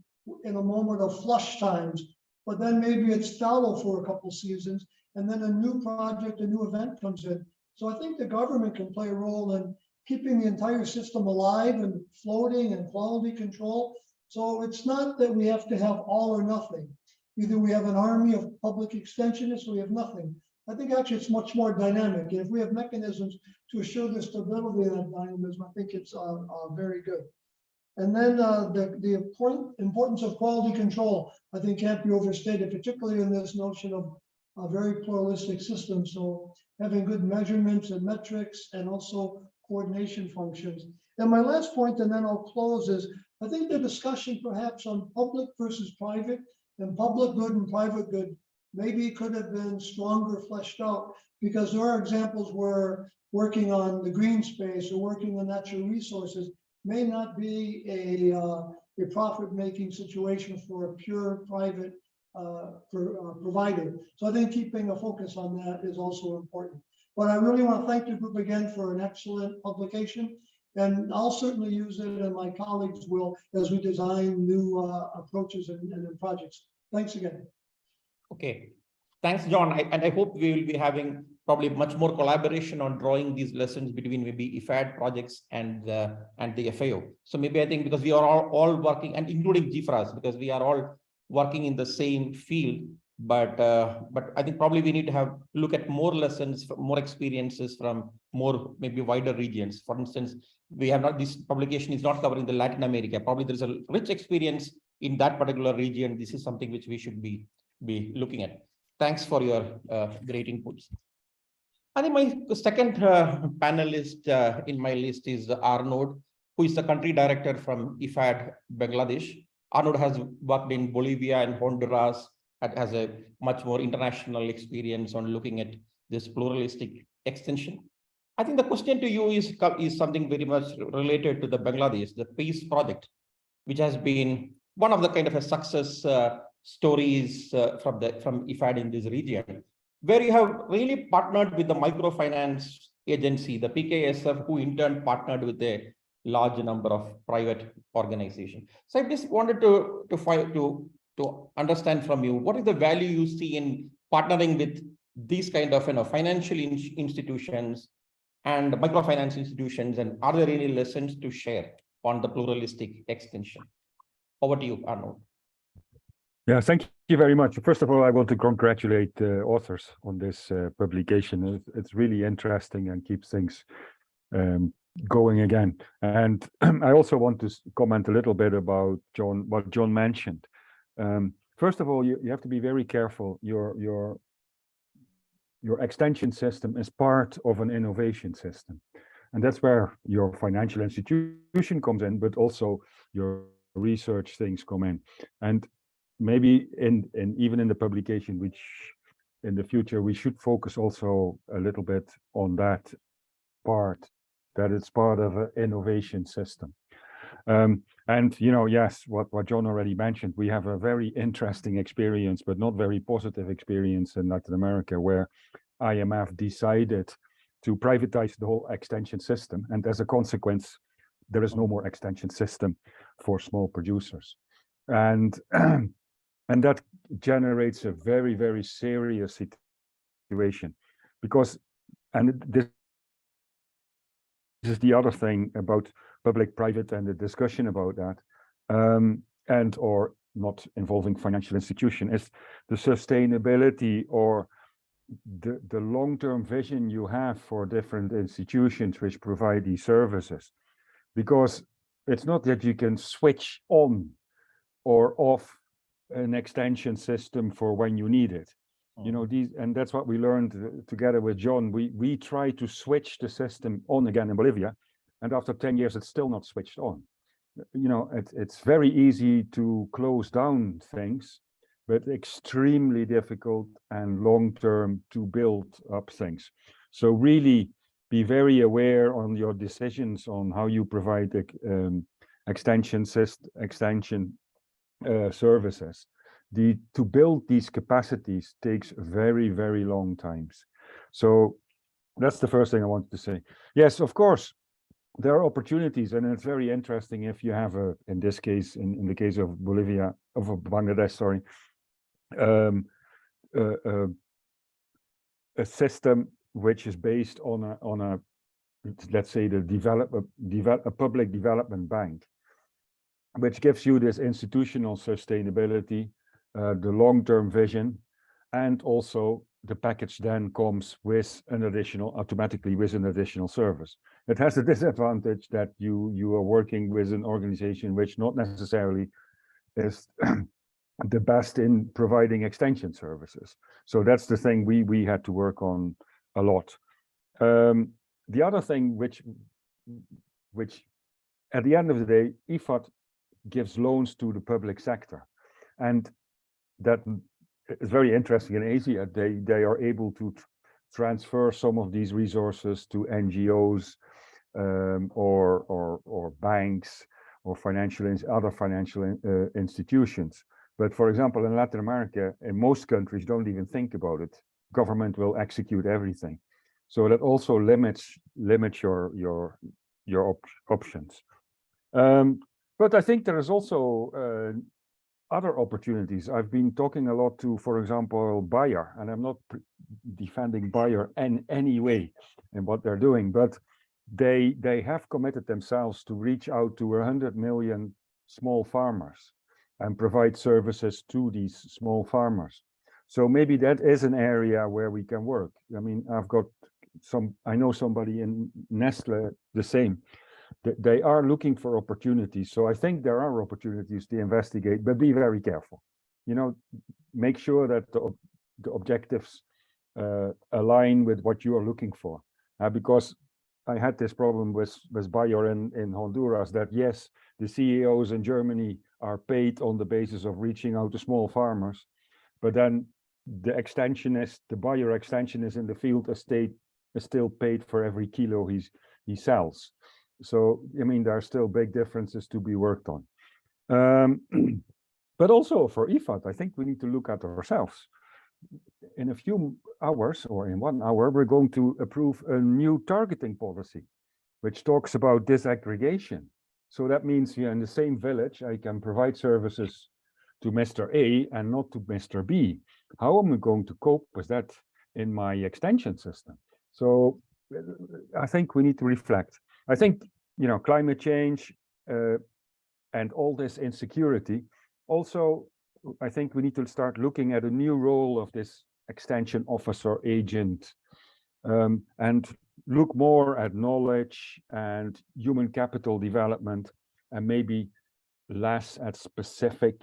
in a moment of flush times, but then maybe it's fallow for a couple seasons, and then a new project, a new event comes in. So I think the government can play a role in keeping the entire system alive and floating and quality control. So it's not that we have to have all or nothing. Either we have an army of public extensionists or we have nothing. I think actually it's much more dynamic. And if we have mechanisms to assure the stability of that dynamism, I think it's very good. And then the importance of quality control, I think can't be overstated, particularly in this notion of a very pluralistic system. So having good measurements and metrics and also coordination functions. And my last point, and then I'll close, is I think the discussion perhaps on public versus private and public good and private good maybe could have been stronger fleshed out, because there are examples where working on the green space or working on natural resources may not be a profit-making situation for a pure private provider. So I think keeping a focus on that is also important. But I really want to thank the group again for an excellent publication, and I'll certainly use it, and my colleagues will, as we design new approaches and projects. Thanks again. Okay, thanks, John. And I hope we will be having probably much more collaboration on drawing these lessons between maybe IFAD projects and the FAO. So maybe I think because we are all working, and including GFRAS, because we are all working in the same field, but I think probably we need to look at more lessons, more experiences from more maybe wider regions. For instance, we have not, this publication is not covering the Latin America. Probably there's a rich experience in that particular region. This is something which we should be looking at. Thanks for your great inputs. I think my second panelist in my list is Arnold, who is the country director from IFAD Bangladesh. Arnold has worked in Bolivia and Honduras, and has a much more international experience on looking at this pluralistic extension. I think the question to you is something very much related to the Bangladesh, the PEACE project, which has been one of the kind of a success stories from IFAD in this region, where you have really partnered with the microfinance agency, the PKSF, who in turn partnered with a large number of private organizations. So I just wanted to understand from you, what is the value you see in partnering with these kind of financial institutions and microfinance institutions, and are there any lessons to share on the pluralistic extension? Over to you, Arnold. Yeah, thank you very much. First of all, I want to congratulate the authors on this publication. It's really interesting and keeps things going again. And I also want to comment a little bit about what John mentioned. First of all, you have to be very careful. Your extension system is part of an innovation system. And that's where your financial institution comes in, but also your research things come in. And maybe even in the publication, which in the future, we should focus also a little bit on that part, that it's part of an innovation system. And yes, what John already mentioned, we have a very interesting experience, but not very positive experience in Latin America, where IMF decided to privatize the whole extension system, and as a consequence, there is no more extension system for small producers, and and that generates a very, very serious situation, because, and this is the other thing about public-private and the discussion about that, and or not involving financial institution, is the sustainability or the long-term vision you have for different institutions which provide these services. Because it's not that you can switch on or off an extension system for when you need it. And that's what we learned together with John. We try to switch the system on again in Bolivia, and after 10 years, it's still not switched on. It's very easy to close down things, but extremely difficult and long-term to build up things. So really be very aware on your decisions on how you provide extension services. To build these capacities takes very, very long times. So that's the first thing I wanted to say. Yes, of course, there are opportunities, and it's very interesting if you have in this case, in the case of Bangladesh, sorry, a system which is based on a let's say a public development bank, which gives you this institutional sustainability, the long-term vision, and also the package then comes with automatically with an additional service. It has the disadvantage that you are working with an organization which not necessarily is the best in providing extension services. So that's the thing we had to work on a lot. The other thing which at the end of the day, IFAD gives loans to the public sector, and that is very interesting. In Asia, they are able to transfer some of these resources to NGOs or banks or other financial institutions. But for example, in Latin America, in most countries don't even think about it. Government will execute everything. So that also limits your options. But I think there is also other opportunities. I've been talking a lot to, for example, Bayer, and I'm not defending Bayer in any way in what they're doing, but they have committed themselves to reach out to 100 million small farmers and provide services to these small farmers. So maybe that is an area where we can work. I mean, I know somebody in Nestle, the same. They are looking for opportunities. So I think there are opportunities to investigate, but be very careful. Make sure that the objectives align with what you are looking for. Because I had this problem with Bayer in Honduras, that yes, the CEOs in Germany are paid on the basis of reaching out to small farmers, but then the Bayer extensionist in the field estate is still paid for every kilo he sells. So, I mean, there are still big differences to be worked on. But also for IFAD, I think we need to look at ourselves. In a few hours, or in 1 hour, we're going to approve a new targeting policy, which talks about disaggregation. So that means in the same village, I can provide services to Mr. A and not to Mr. B. How am I going to cope with that in my extension system? So I think we need to reflect. I think, climate change and all this insecurity, also, I think we need to start looking at a new role of this extension officer agent, and look more at knowledge and human capital development, and maybe less at specific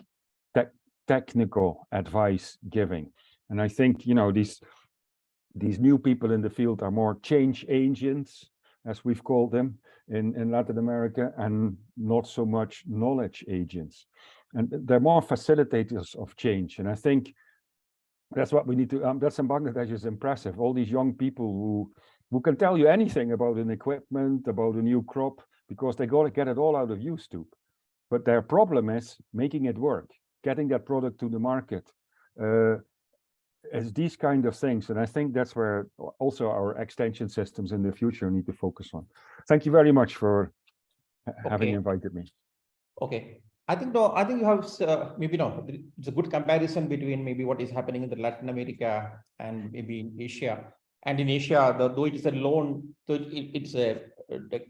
technical advice giving. And I think, these new people in the field are more change agents, as we've called them in Latin America, and not so much knowledge agents. And they're more facilitators of change. And I think That's what we need to, that's in Bangladesh is impressive. All these young people who can tell you anything about an equipment, about a new crop, because they got to get it all out of YouTube. But their problem is making it work, getting that product to the market. It's these kind of things. And I think that's where also our extension systems in the future need to focus on. Thank you very much for having invited me. Okay. I think no, I think you have maybe no, it's a good comparison between maybe what is happening in the Latin America and maybe in Asia. And in Asia, though it is a loan, so it's a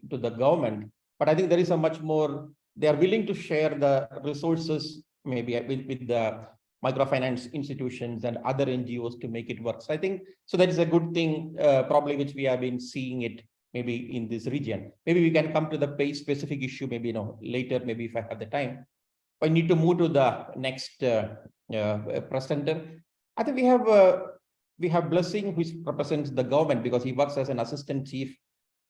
to the government, but I think there is a much more, they are willing to share the resources maybe with the microfinance institutions and other NGOs to make it work. So I think, so that is a good thing, probably which we have been seeing it maybe in this region. Maybe we can come to the PACE specific issue, maybe later, maybe if I have the time. I need to move to the next presenter. I think we have Blessing, which represents the government because he works as an assistant chief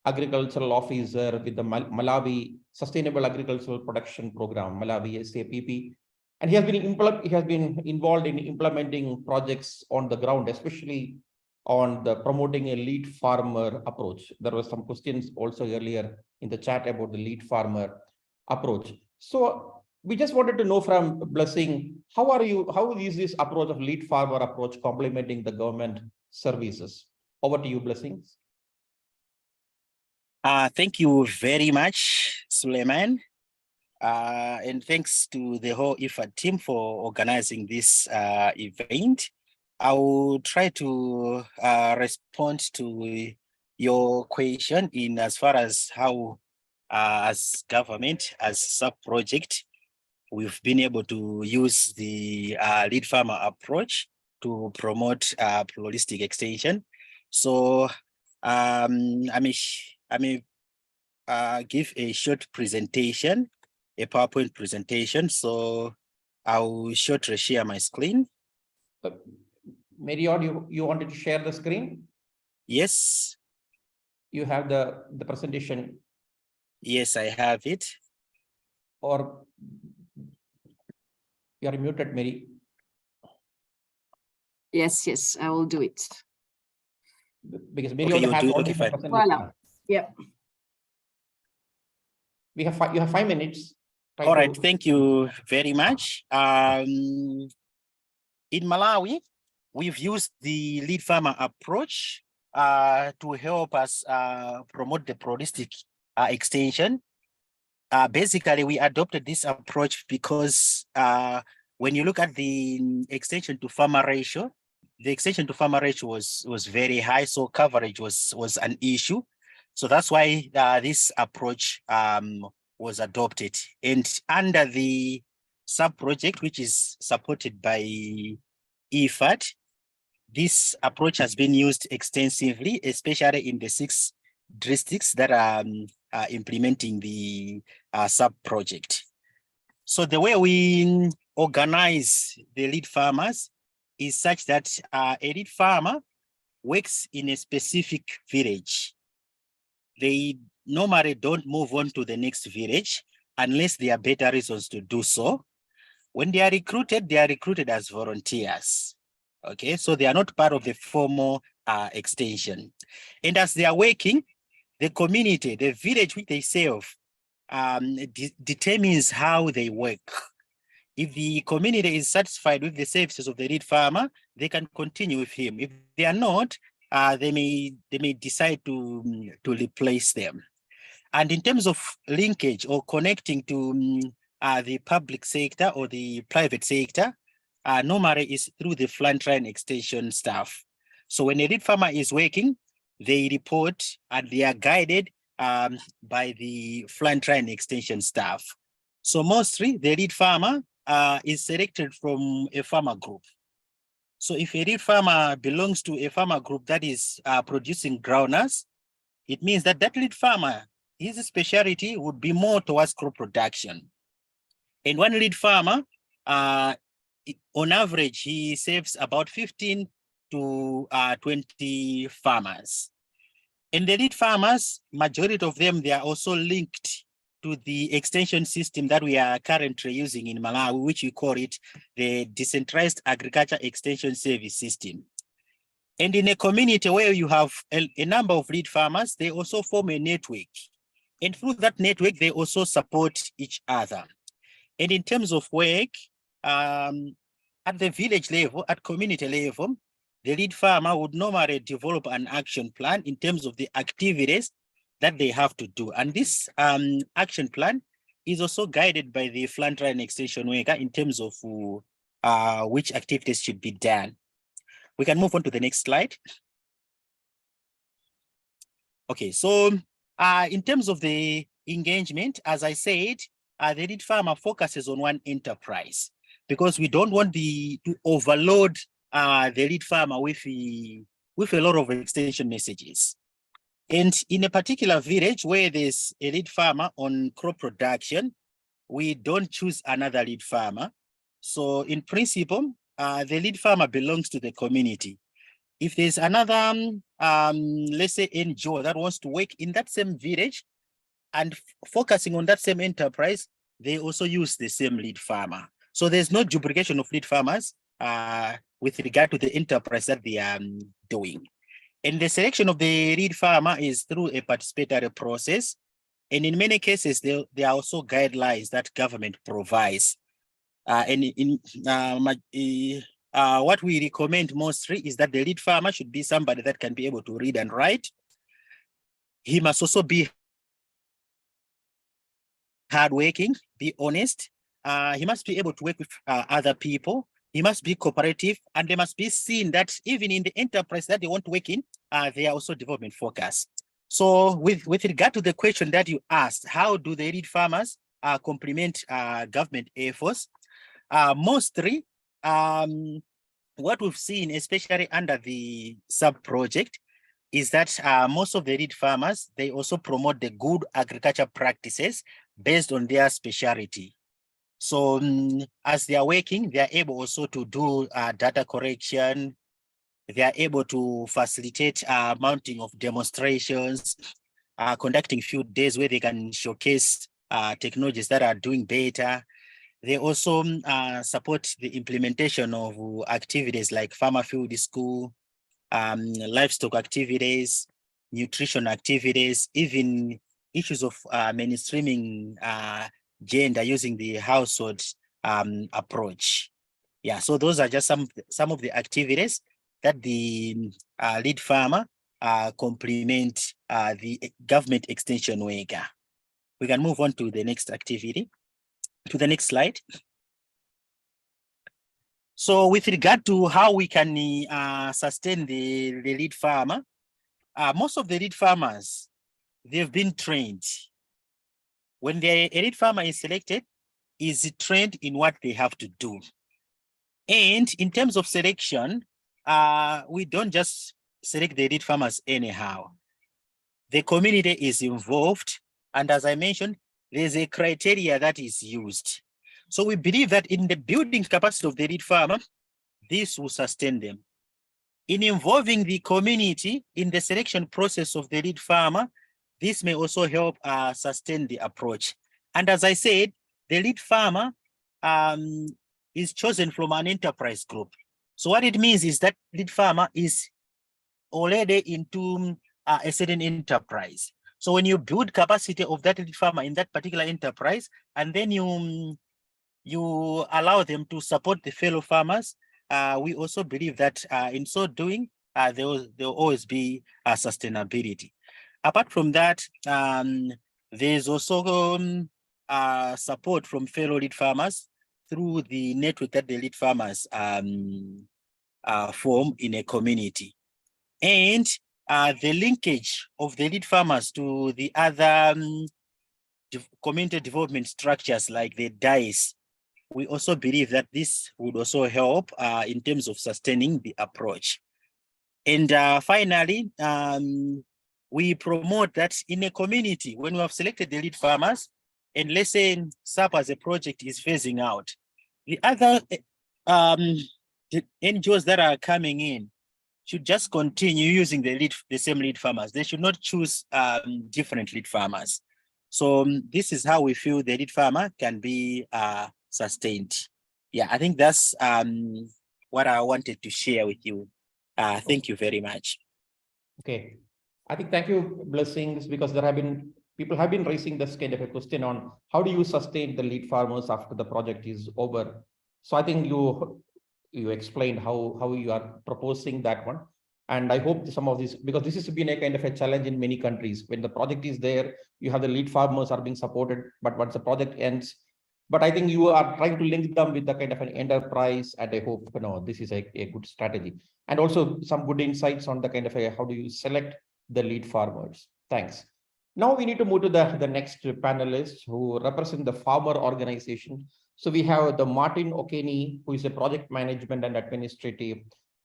agricultural officer with the Malawi Sustainable Agricultural Production Program, Malawi SAPP. And he has been involved in implementing projects on the ground, especially on the promoting a lead farmer approach. There were some questions also earlier in the chat about the lead farmer approach. So we just wanted to know from Blessing, how is this approach of lead farmer approach complementing the government services? Over to you, Blessing. Thank you very much, Suleiman. And thanks to the whole IFAD team for organizing this event. I will try to respond to your question in as far as how, as government, as sub-project, we've been able to use the lead farmer approach to promote pluralistic extension. So I may give a short presentation, a PowerPoint presentation. So I'll shortly share my screen. Marion, you wanted to share the screen? Yes. You have the presentation? Yes, I have it. Or you are muted, Mary. Yes, I will do it. Because Marion has already the presentation. Voila. Yeah. You have 5 minutes. All right, thank you very much. In Malawi, we've used the lead farmer approach to help us promote the pluralistic extension. Basically, we adopted this approach because when you look at the extension to farmer ratio, the extension to farmer ratio was very high, so coverage was an issue. So that's why this approach was adopted. And under the sub-project, which is supported by IFAD, this approach has been used extensively, especially in the 6 districts that are implementing the sub-project. So the way we organize the lead farmers is such that a lead farmer works in a specific village. They normally don't move on to the next village unless there are better reasons to do so. When they are recruited as volunteers. Okay, so they are not part of the formal extension. And as they are working, the community, the village which they serve, determines how they work. If the community is satisfied with the services of the lead farmer, they can continue with him. If they are not, they may decide to replace them. And in terms of linkage or connecting to the public sector or the private sector, normally is through the frontline extension staff. So when a lead farmer is working, they report and they are guided by the frontline extension staff. So mostly the lead farmer is selected from a farmer group. So if a lead farmer belongs to a farmer group that is producing groundnuts, it means that that lead farmer, his specialty would be more towards crop production. And one lead farmer, on average, he saves about 15 to 20 farmers. And the lead farmers, majority of them, they are also linked to the extension system that we are currently using in Malawi, which we call it the Decentralized Agriculture Extension Service System. And in a community where you have a number of lead farmers, they also form a network. And through that network, they also support each other. And in terms of work, at the village level, at community level, the lead farmer would normally develop an action plan in terms of the activities that they have to do. And this action plan is also guided by the frontline extension worker in terms of which activities should be done. We can move on to the next slide. Okay, so in terms of the engagement, as I said, the lead farmer focuses on one enterprise because we don't want to overload the lead farmer with a lot of extension messages. And in a particular village where there's a lead farmer on crop production, we don't choose another lead farmer. So in principle, the lead farmer belongs to the community. If there's another, let's say NGO that wants to work in that same village and focusing on that same enterprise, they also use the same lead farmer. So there's no duplication of lead farmers with regard to the enterprise that they are doing. And the selection of the lead farmer is through a participatory process. And in many cases, there are also guidelines that government provides. And what we recommend mostly is that the lead farmer should be somebody that can be able to read and write. He must also be hardworking, be honest. He must be able to work with other people. He must be cooperative, and they must be seen that even in the enterprise that they want to work in, they are also development focused. So with regard to the question that you asked, how do the lead farmers complement government efforts? Mostly, what we've seen, especially under the sub-project, is that most of the lead farmers, they also promote the good agriculture practices based on their specialty. So as they are working, they are able also to do data correction. They are able to facilitate mounting of demonstrations, conducting field days where they can showcase technologies that are doing better. They also support the implementation of activities like farmer field school, livestock activities, nutrition activities, even issues of mainstreaming gender using the household approach. Yeah, so those are just some of the activities that the lead farmer complement the government extension worker. We can move on to the next activity. To the next slide. So with regard to how we can sustain the lead farmer, most of the lead farmers, they've been trained. When the lead farmer is selected, is trained in what they have to do. And in terms of selection, we don't just select the lead farmers anyhow. The community is involved. And as I mentioned, there's a criteria that is used. So we believe that in the building capacity of the lead farmer, this will sustain them. In involving the community in the selection process of the lead farmer, this may also help sustain the approach. And as I said, the lead farmer is chosen from an enterprise group. So what it means is that lead farmer is already into a certain enterprise. So when you build capacity of that lead farmer in that particular enterprise, and then you allow them to support the fellow farmers, we also believe that in so doing, there will always be sustainability. Apart from that, there's also support from fellow lead farmers through the network that the lead farmers form in a community. And the linkage of the lead farmers to the other community development structures like the DICE, we also believe that this would also help in terms of sustaining the approach. And finally, we promote that in a community, when we have selected the lead farmers, and let's say SAP as a project is phasing out, the other the NGOs that are coming in should just continue using the same lead farmers. They should not choose different lead farmers. So this is how we feel the lead farmer can be sustained. Yeah, I think that's what I wanted to share with you. Thank you very much. Okay. I think thank you, Blessings, because there have been people have been raising this kind of a question on how do you sustain the lead farmers after the project is over. So I think you explained how you are proposing that one. And I hope some of this, because this has been a kind of a challenge in many countries. When the project is there, you have the lead farmers are being supported, but once the project ends, but I think you are trying to link them with the kind of an enterprise, and I hope this is a good strategy. And also some good insights on the kind of how do you select the lead farmers. Thanks. Now we need to move to the next panelist who represent the farmer organization. So we have the Martin Okeni, who is a project management and administrative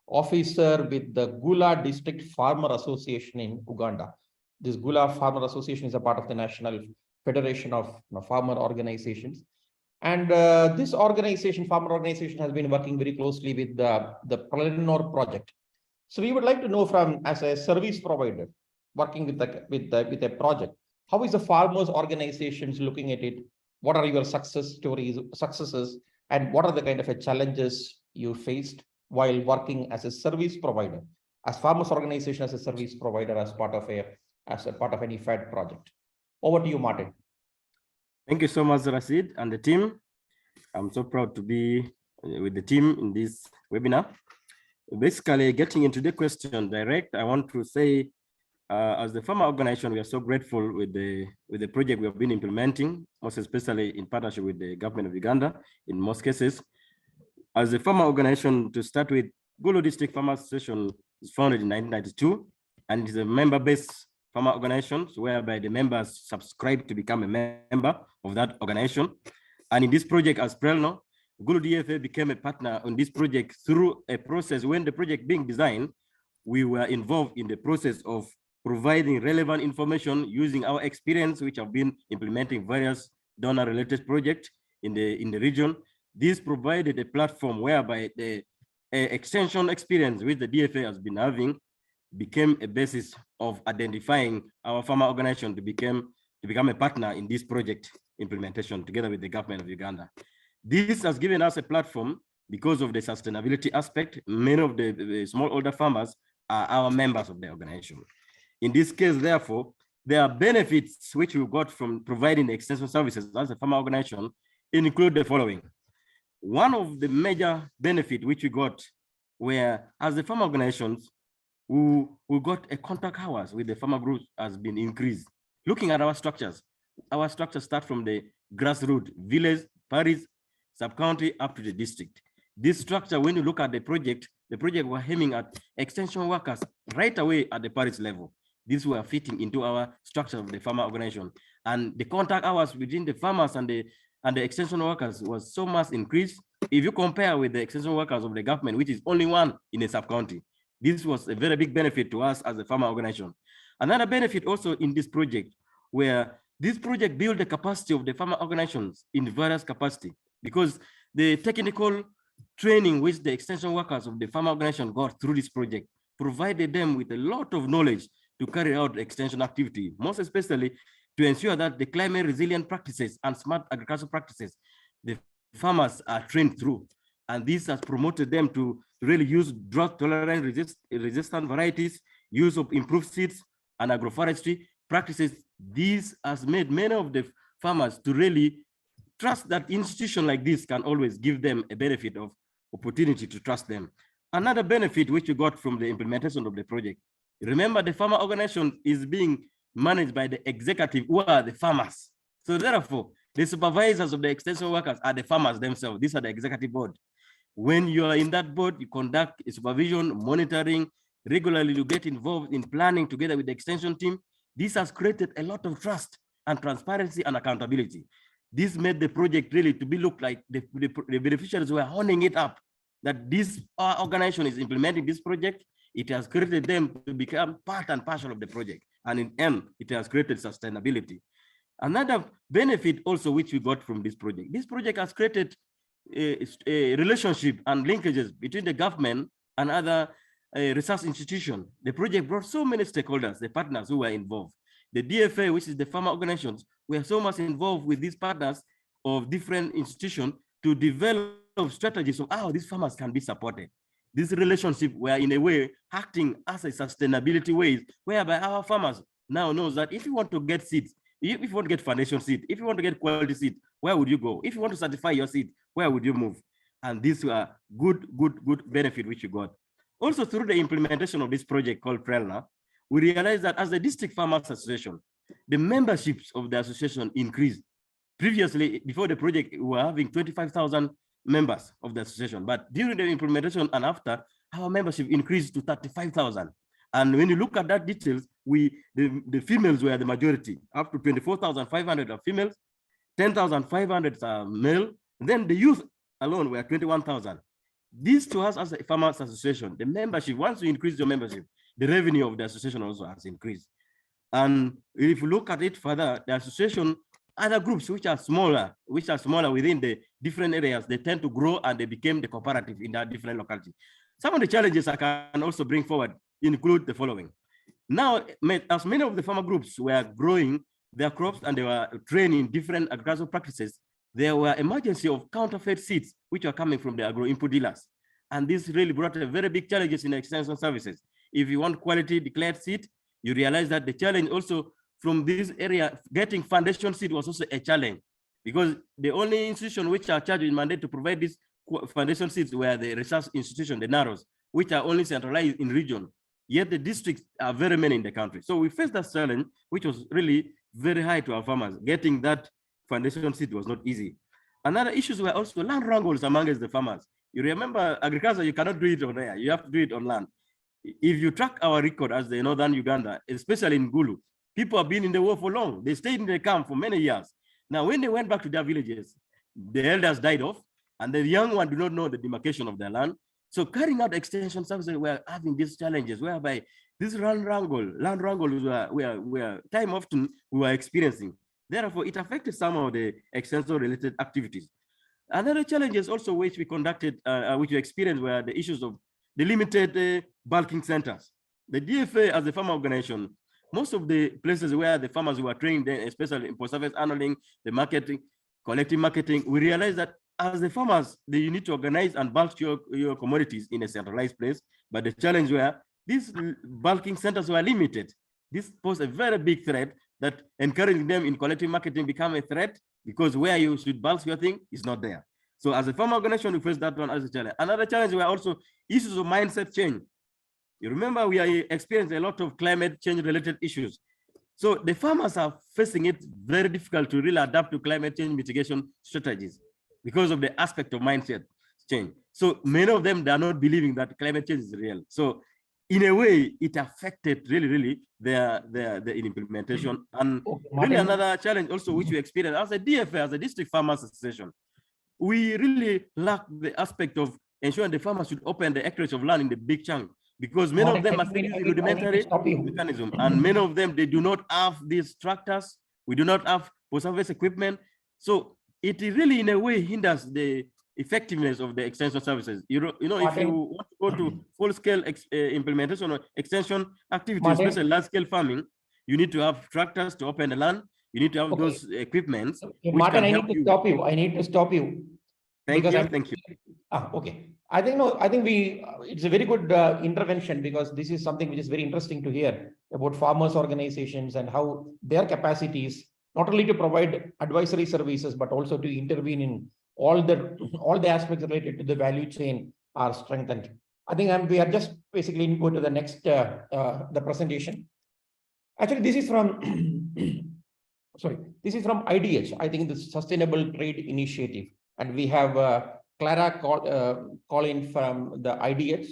officer with the Gula District Farmer Association in Uganda. This Gula Farmer Association is a part of the National Federation of Farmer Organizations. And this organization, farmer organization, has been working very closely with the Planor project. So we would like to know from, as a service provider, working with a project, how is the farmers organizations looking at it? What are your successes, and what are the kind of challenges you faced while working as a service provider, as farmers organization, as a service provider, as part of an IFAD project? Over to you, Martin. Thank you so much, Rashid and the team. I'm so proud to be with the team in this webinar. Basically, getting into the question direct, I want to say, as the farmer organization, we are so grateful with the project we have been implementing, most especially in partnership with the government of Uganda in most cases. As a farmer organization, to start with, Gulu District Farmer Association is founded in 1992, and it is a member-based farmer organizations whereby the members subscribe to become a member of that organization. And in this project, as Prelno, Gulu DFA became a partner on this project through a process. When the project being designed, we were involved in the process of providing relevant information using our experience, which have been implementing various donor-related projects in the region. This provided a platform whereby the extension experience which the DFA has been having became a basis of identifying our farmer organization to become a partner in this project implementation together with the government of Uganda. This has given us a platform because of the sustainability aspect. Many of the smallholder farmers are our members of the organization. In this case, therefore, there are benefits which we got from providing the extension services as a farmer organization include the following. One of the major benefits which we got were, as the farmer organizations, we got a contact hours with the farmer groups has been increased. Looking at our structures start from the grassroots, village, parish, sub-county, up to the district. This structure, when you look at the project we're aiming at extension workers right away at the parish level. These were fitting into our structure of the farmer organization. And the contact hours between the farmers and the extension workers was so much increased. If you compare with the extension workers of the government, which is only one in a sub-county, this was a very big benefit to us as a farmer organization. Another benefit also in this project, where this project built the capacity of the farmer organizations in various capacity, because the technical training which the extension workers of the farmer organization got through this project provided them with a lot of knowledge to carry out extension activity, most especially to ensure that the climate resilient practices and smart agricultural practices the farmers are trained through. And this has promoted them to really use drought tolerant resistant varieties, use of improved seeds and agroforestry practices. This has made many of the farmers to really trust that institution like this can always give them a benefit of opportunity to trust them. Another benefit which you got from the implementation of the project, remember the farmer organization is being managed by the executive, who are the farmers. So therefore, the supervisors of the extension workers are the farmers themselves. These are the executive board. When you are in that board, you conduct a supervision, monitoring, regularly you get involved in planning together with the extension team. This has created a lot of trust and transparency and accountability. This made the project really to be looked like the beneficiaries were honing it up, that this organization is implementing this project. It has created them to become part and parcel of the project. And in end, it has created sustainability. Another benefit also which we got from this project has created a relationship and linkages between the government and other research institutions. The project brought so many stakeholders, the partners who were involved. The DFA, which is the farmer organizations, we are so much involved with these partners of different institutions to develop strategies of how these farmers can be supported. This relationship were in a way acting as a sustainability ways, whereby our farmers now knows that if you want to get seeds, if you want to get foundation seed, if you want to get quality seed, where would you go? If you want to certify your seed, where would you move? And these were good benefit which you got. Also through the implementation of this project called Prelna, we realized that as a district farmers association, the memberships of the association increased. Previously, before the project, we were having 25,000 members of the association, but during the implementation and after, our membership increased to 35,000. And when you look at that details, the females were the majority, up to 24,500 are females, 10,500 are male, then the youth alone were 21,000. This to us as a farmers association, the membership, once you increase your membership, the revenue of the association also has increased. And if you look at it further, the association, other groups which are smaller within the different areas, they tend to grow and they became the cooperative in that different locality. Some of the challenges I can also bring forward include the following. Now, as many of the farmer groups were growing their crops and they were trained in different agricultural practices, there were emergency of counterfeit seeds which are coming from the agro input dealers. And this really brought a very big challenges in extension services. If you want quality declared seed, you realize that the challenge also from this area, getting foundation seed was also a challenge, because the only institution which are charged with mandate to provide this foundation seeds were the research institution, the NAROs, which are only centralized in region. Yet the districts are very many in the country. So we faced that challenge, which was really very high to our farmers. Getting that foundation seed was not easy. Another issues were also land wrangles amongst the farmers. You remember agriculture, you cannot do it on air, you have to do it on land. If you track our record as the northern Uganda, especially in Gulu, people have been in the war for long. They stayed in the camp for many years. Now, when they went back to their villages, the elders died off, and the young one do not know the demarcation of their land. So carrying out extension services, we are having these challenges whereby this land wrangles were time often we were experiencing. Therefore, it affected some of the extension related activities. Another challenges also which we conducted, which we experienced were the issues of the limited bulking centers. The DFA as a farmer organization, most of the places where the farmers were trained, especially in post-harvest handling, the marketing, collective marketing, we realized that as the farmers, you need to organize and bulk your commodities in a centralized place. But the challenge were these bulking centers were limited. This posed a very big threat that encouraging them in collective marketing become a threat, because where you should bulk your thing is not there. So as a farmer organization, we face that one as a challenge. Another challenge were also issues of mindset change. You remember we are experiencing a lot of climate change related issues. So the farmers are facing it very difficult to really adapt to climate change mitigation strategies because of the aspect of mindset change. So many of them, they are not believing that climate change is real. So in a way, it affected really their implementation. And really another challenge also which we experienced as a DFA, as a district farmers association, we really lack the aspect of ensuring the farmers should open the acreage of land in the big chunk, because many of them are still using rudimentary mechanism, and many of them, they do not have these tractors. We do not have post-harvest equipment. So it really in a way hinders the effectiveness of the extension services. You know, if you want to go to full-scale implementation or extension activities, especially large-scale farming, you need to have tractors to open the land. You need to have those equipments. Martin, I need to stop you. I need to stop you. Thank you. Thank you. Okay. I think it's a very good intervention, because this is something which is very interesting to hear about farmers organizations and how their capacities, not only to provide advisory services, but also to intervene in all the aspects related to the value chain are strengthened. I think we are just basically go to the next the presentation. Actually, this is from this is from IDH. I think the Sustainable Trade Initiative, and we have Clara Colin from the IDH,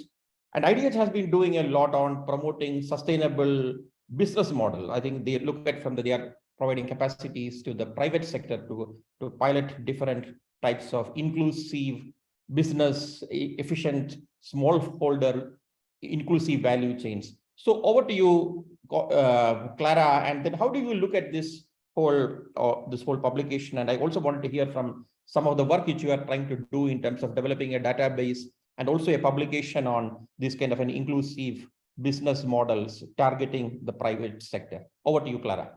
and IDH has been doing a lot on promoting sustainable business model. I think they look at they are providing capacities to the private sector to pilot different types of inclusive business, efficient, smallholder, inclusive value chains. So over to you, Clara, and then how do you look at this whole publication? And I also wanted to hear from some of the work which you are trying to do in terms of developing a database and also a publication on this kind of an inclusive business models targeting the private sector. Over to you, Clara.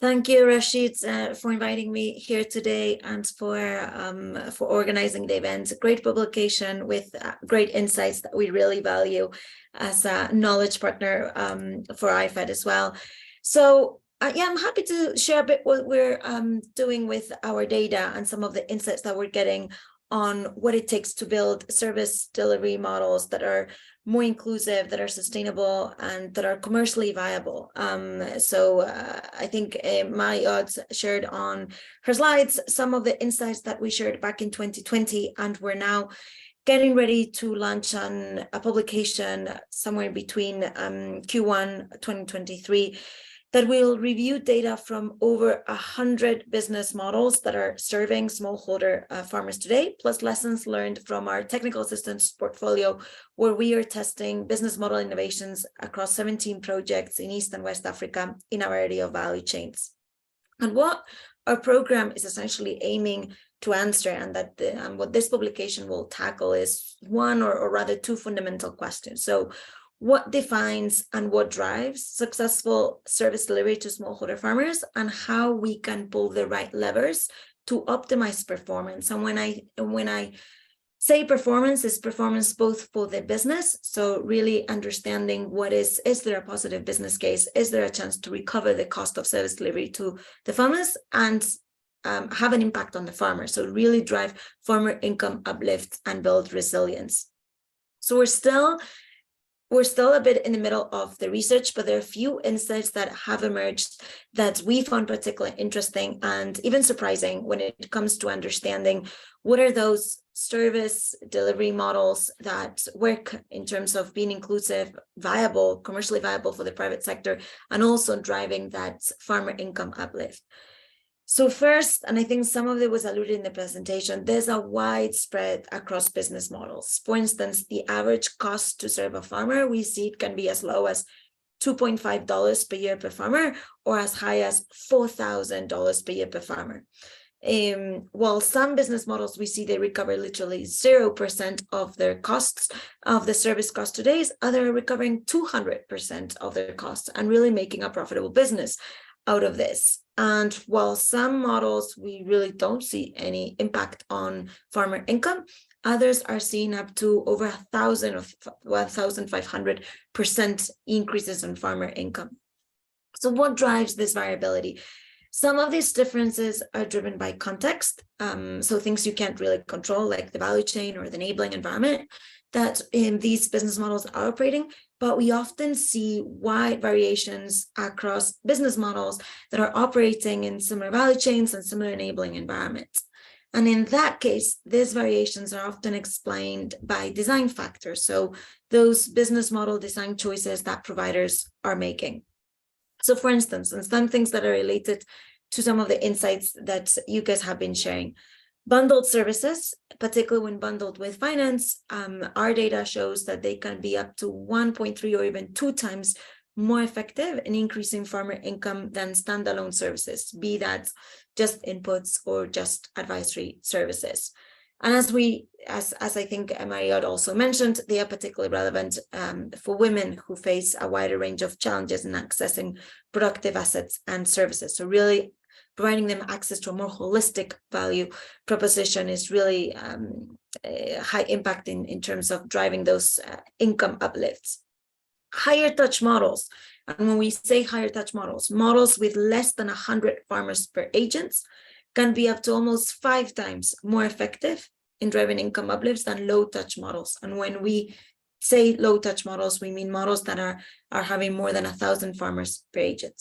Thank you, Rashid, for inviting me here today and for organizing the event. Great publication with great insights that we really value as a knowledge partner for IFAD as well. So yeah, I'm happy to share a bit what we're doing with our data and some of the insights that we're getting on what it takes to build service delivery models that are more inclusive, that are sustainable, and that are commercially viable. I think Mariod shared on her slides some of the insights that we shared back in 2020, and we're now getting ready to launch on a publication somewhere between Q1 2023 that will review data from over 100 business models that are serving smallholder farmers today, plus lessons learned from our technical assistance portfolio, where we are testing business model innovations across 17 projects in East and West Africa in our area of value chains. And what our program is essentially aiming to answer, and that what this publication will tackle, is one or rather two fundamental questions. So, what defines and what drives successful service delivery to smallholder farmers, and how we can pull the right levers to optimize performance. And when I say performance, is performance both for the business, so really understanding what is there a positive business case, is there a chance to recover the cost of service delivery to the farmers and have an impact on the farmer, so really drive farmer income uplift and build resilience. So we're still a bit in the middle of the research, but there are a few insights that have emerged that we found particularly interesting and even surprising when it comes to understanding what are those service delivery models that work in terms of being inclusive, viable, commercially viable for the private sector, and also driving that farmer income uplift. So first, and I think some of it was alluded in the presentation, there's a wide spread across business models. For instance, the average cost to serve a farmer, we see it can be as low as $2.5 per year per farmer, or as high as $4,000 per year per farmer. While some business models, we see they recover literally 0% of their costs, of the service cost today, others are recovering 200% of their costs and really making a profitable business out of this. And while some models, we really don't see any impact on farmer income, others are seeing up to over 1,500% increases in farmer income. So what drives this variability? Some of these differences are driven by context, so things you can't really control, like the value chain or the enabling environment that in these business models are operating, but we often see wide variations across business models that are operating in similar value chains and similar enabling environments. And in that case, these variations are often explained by design factors, so those business model design choices that providers are making. So for instance, and some things that are related to some of the insights that you guys have been sharing, bundled services, particularly when bundled with finance, our data shows that they can be up to 1.3 or even 2 times more effective in increasing farmer income than standalone services, be that just inputs or just advisory services. And as I think Mariod also mentioned, they are particularly relevant for women who face a wider range of challenges in accessing productive assets and services. So really providing them access to a more holistic value proposition is really a high impact in terms of driving those income uplifts. Higher touch models. And when we say higher touch models, models with less than 100 farmers per agent can be up to almost 5 times more effective in driving income uplifts than low touch models. And when we say low touch models, we mean models that are having more than 1,000 farmers per agent.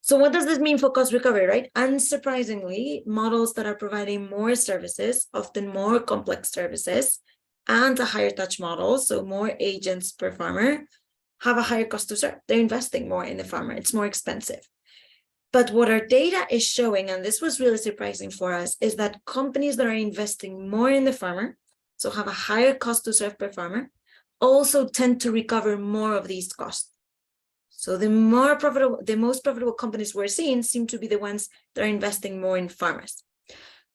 So what does this mean for cost recovery, right? Unsurprisingly, models that are providing more services, often more complex services, and a higher touch model, so more agents per farmer, have a higher cost to serve. They're investing more in the farmer. It's more expensive. But what our data is showing, and this was really surprising for us, is that companies that are investing more in the farmer, so have a higher cost to serve per farmer, also tend to recover more of these costs. So the most profitable companies we're seeing seem to be the ones that are investing more in farmers.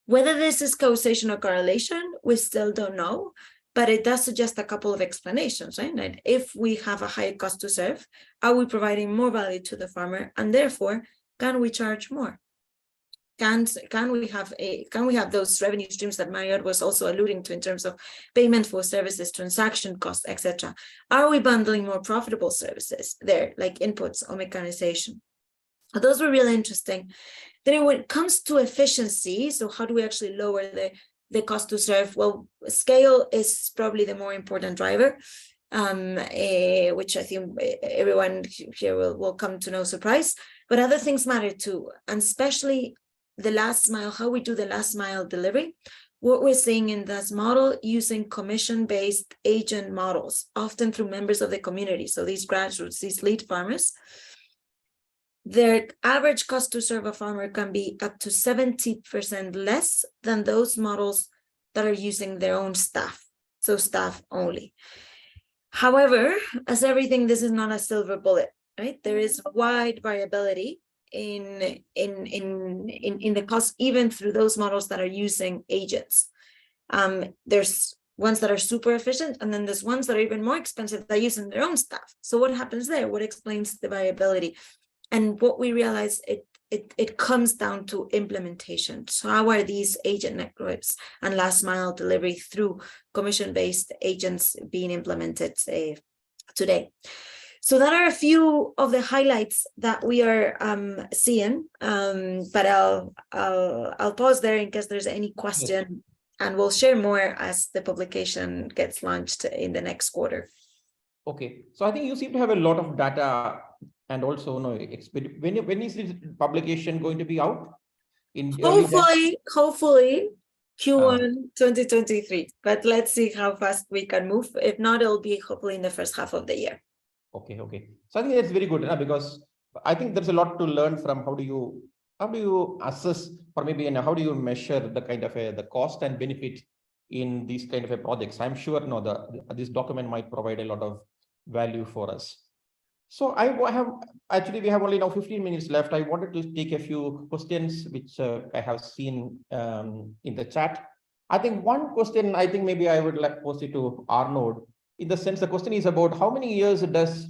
Whether this is causation or correlation, we still don't know, but it does suggest a couple of explanations, right? And if we have a higher cost to serve, are we providing more value to the farmer and therefore can we charge more? Can we have those revenue streams that Marriott was also alluding to in terms of payment for services, transaction costs, etc.? Are we bundling more profitable services there, like inputs or mechanization? Those were really interesting. Then when it comes to efficiency, so how do we actually lower the cost to serve? Well, scale is probably the more important driver, which I think everyone here will come to no surprise, but other things matter too, and especially the last mile, how we do the last mile delivery. What we're seeing in this model, using commission-based agent models, often through members of the community. So these grassroots, these lead farmers, their average cost to serve a farmer can be up to 70% less than those models that are using their own staff, so staff only. However, as everything, this is not a silver bullet, right? There is wide variability in the cost, even through those models that are using agents. There's ones that are super efficient, and then there's ones that are even more expensive that are using their own staff. So what happens there? What explains the variability? And what we realize, it comes down to implementation. So how are these agent networks and last mile delivery through commission-based agents being implemented today? So that are a few of the highlights that we are seeing, but I'll pause there in case there's any question, and we'll share more as the publication gets launched in the next quarter. Okay, so I think you seem to have a lot of data, and also when is this publication going to be out? Hopefully Q1 2023, but let's see how fast we can move. If not, it'll be hopefully in the first half of the year. Okay. So I think that's very good, because I think there's a lot to learn from how do you assess, or maybe how do you measure the kind of the cost and benefit in these kind of projects. I'm sure this document might provide a lot of value for us. So we have only now 15 minutes left. I wanted to take a few questions which I have seen in the chat. I think one question, I think maybe I would like to pose it to Arnold. In the sense, the question is about how many years does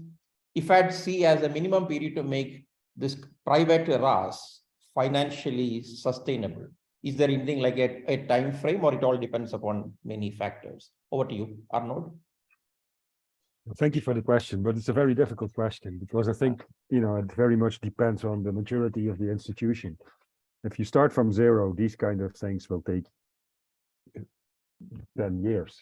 IFAD see as a minimum period to make this private RAS financially sustainable? Is there anything like a time frame, or it all depends upon many factors? Over to you, Arnold. Thank you for the question, but it's a very difficult question, because I think, it very much depends on the maturity of the institution. If you start from zero, these kind of things will take 10 years.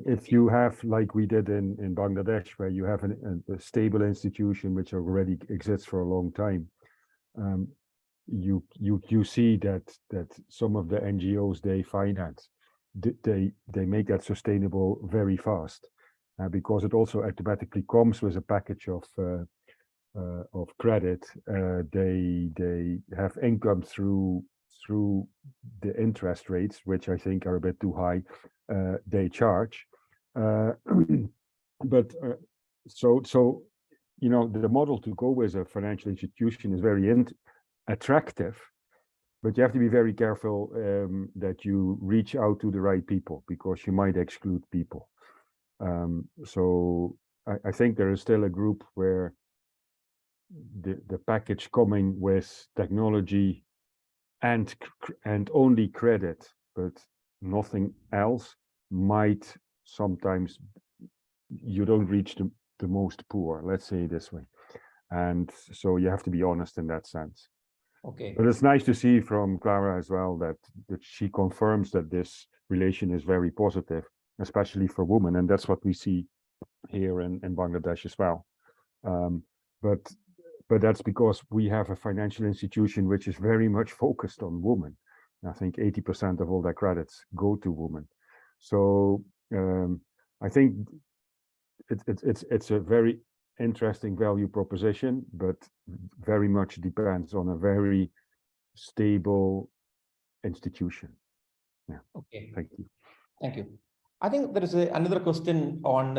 If you have, like we did in Bangladesh, where you have a stable institution which already exists for a long time, you see that some of the NGOs they finance, they make that sustainable very fast, because it also automatically comes with a package of credit. They have income through the interest rates, which I think are a bit too high. They charge, but the model to go with a financial institution is very attractive, but you have to be very careful that you reach out to the right people, because you might exclude people. So I think there is still a group where the package coming with technology and only credit, but nothing else, might sometimes you don't reach the most poor, let's say it this way. And so you have to be honest in that sense. Okay. But it's nice to see from Clara as well that she confirms that this relation is very positive, especially for women, and that's what we see here in Bangladesh as well. But that's because we have a financial institution which is very much focused on women. I think 80% of all their credits go to women. So I think it's a very interesting value proposition, but very much depends on a very stable institution. Yeah. Okay. Thank you. Thank you. I think there is another question on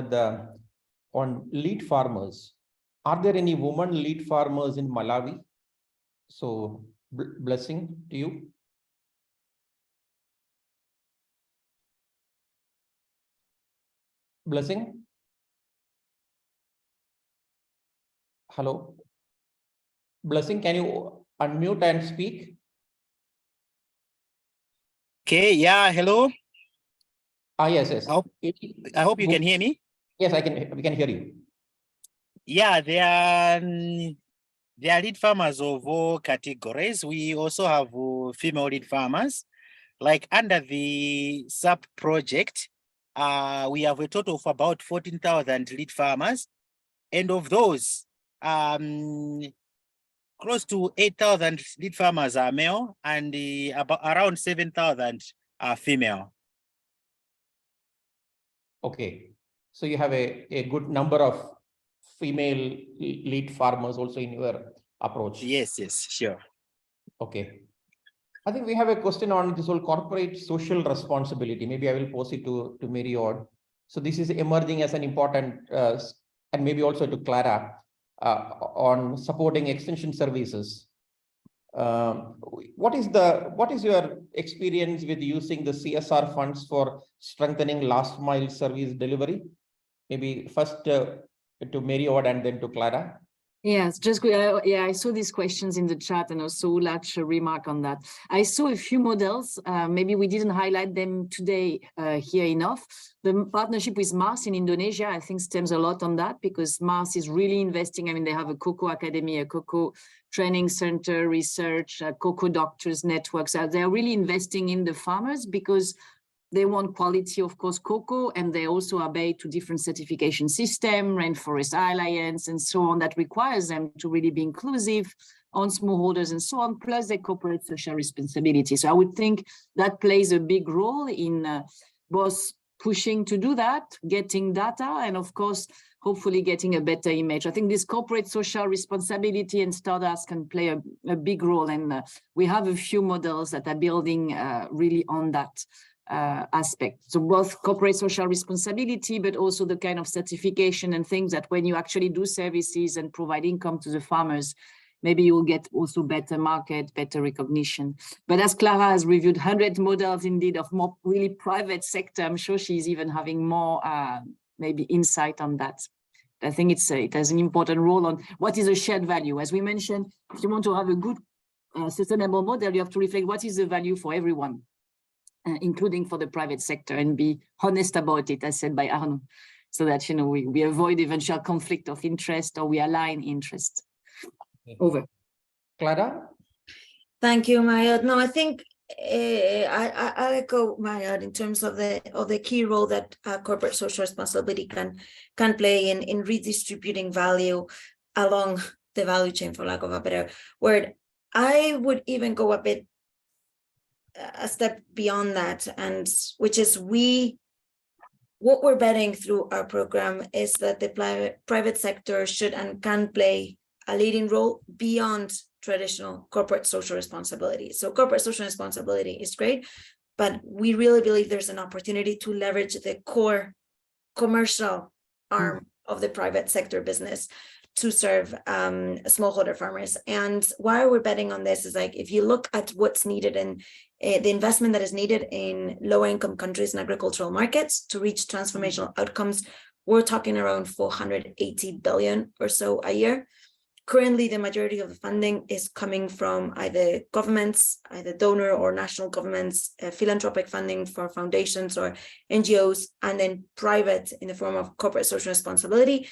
lead farmers. Are there any women lead farmers in Malawi? So blessing to you. Blessing. Hello. Blessing, can you unmute and speak? Okay, yeah, hello. Yes, yes. I hope you can hear me. Yes, we can hear you. Yeah, there are lead farmers of all categories. We also have female lead farmers. Like under the SAP project, we have a total of about 14,000 lead farmers. And of those, close to 8,000 lead farmers are male and about around 7,000 are female. Okay. So you have a good number of female lead farmers also in your approach. Yes, yes, sure. Okay. I think we have a question on this whole corporate social responsibility. Maybe I will pose it to Mary Odd. So this is emerging as an important, and maybe also to Clara, on supporting extension services. What is your experience with using the CSR funds for strengthening last mile service delivery? Maybe first to Mary Odd and then to Clara. Yes, just yeah, I saw these questions in the chat and also large remark on that. I saw a few models. Maybe we didn't highlight them today here enough. The partnership with Mars in Indonesia, I think, stems a lot on that because Mars is really investing. I mean, they have a cocoa academy, a cocoa training center, research, cocoa doctors networks. They're really investing in the farmers because they want quality, of course, cocoa, and they also obey to different certification system, Rainforest Alliance, and so on, that requires them to really be inclusive on smallholders and so on, plus their corporate social responsibility. So I would think that plays a big role in both pushing to do that, getting data, and of course, hopefully getting a better image. I think this corporate social responsibility and startups can play a big role, and we have a few models that are building really on that aspect. So both corporate social responsibility, but also the kind of certification and things that when you actually do services and provide income to the farmers, maybe you'll get also better market, better recognition. But as Clara has reviewed 100 models indeed of more really private sector, I'm sure she's even having more maybe insight on that. I think it has an important role on what is a shared value. As we mentioned, if you want to have a good sustainable model, you have to reflect what is the value for everyone, including for the private sector, and be honest about it, as said by Arno, so that we avoid eventual conflict of interest or we align interest. Over. Clara? Thank you, Mayad. No, I think I echo Mayad in terms of the key role that corporate social responsibility can play in redistributing value along the value chain, for lack of a better word. I would even go a step beyond that, and which is what we're betting through our program is that the private sector should and can play a leading role beyond traditional corporate social responsibility. So corporate social responsibility is great, but we really believe there's an opportunity to leverage the core commercial arm of the private sector business to serve smallholder farmers. And why we're betting on this is, like, if you look at what's needed in the investment that is needed in lower income countries and agricultural markets to reach transformational outcomes, we're talking around 480 billion or so a year. Currently, the majority of the funding is coming from either governments, either donor or national governments, philanthropic funding for foundations or NGOs, and then private in the form of corporate social responsibility.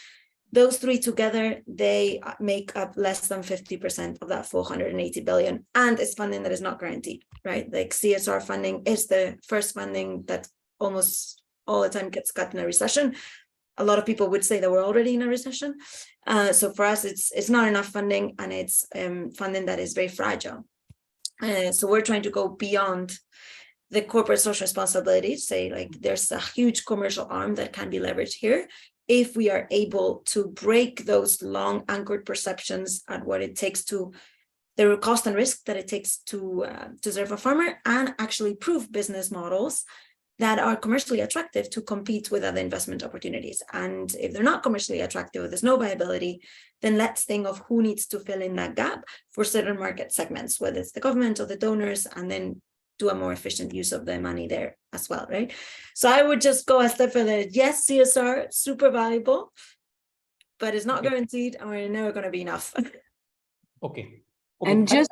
Those three together, they make up less than 50% of that 480 billion. And it's funding that is not guaranteed, right? Like CSR funding is the first funding that almost all the time gets cut in a recession. A lot of people would say that we're already in a recession. So for us, it's not enough funding, and it's funding that is very fragile. So we're trying to go beyond the corporate social responsibility, say, like, there's a huge commercial arm that can be leveraged here if we are able to break those long anchored perceptions at what it takes to the cost and risk that it takes to serve a farmer, and actually prove business models that are commercially attractive to compete with other investment opportunities. And if they're not commercially attractive, or there's no viability, then let's think of who needs to fill in that gap for certain market segments, whether it's the government or the donors, and then do a more efficient use of the money there as well, right? So I would just go a step further. Yes, CSR, super valuable, but it's not guaranteed, and we're never going to be enough. Okay. And just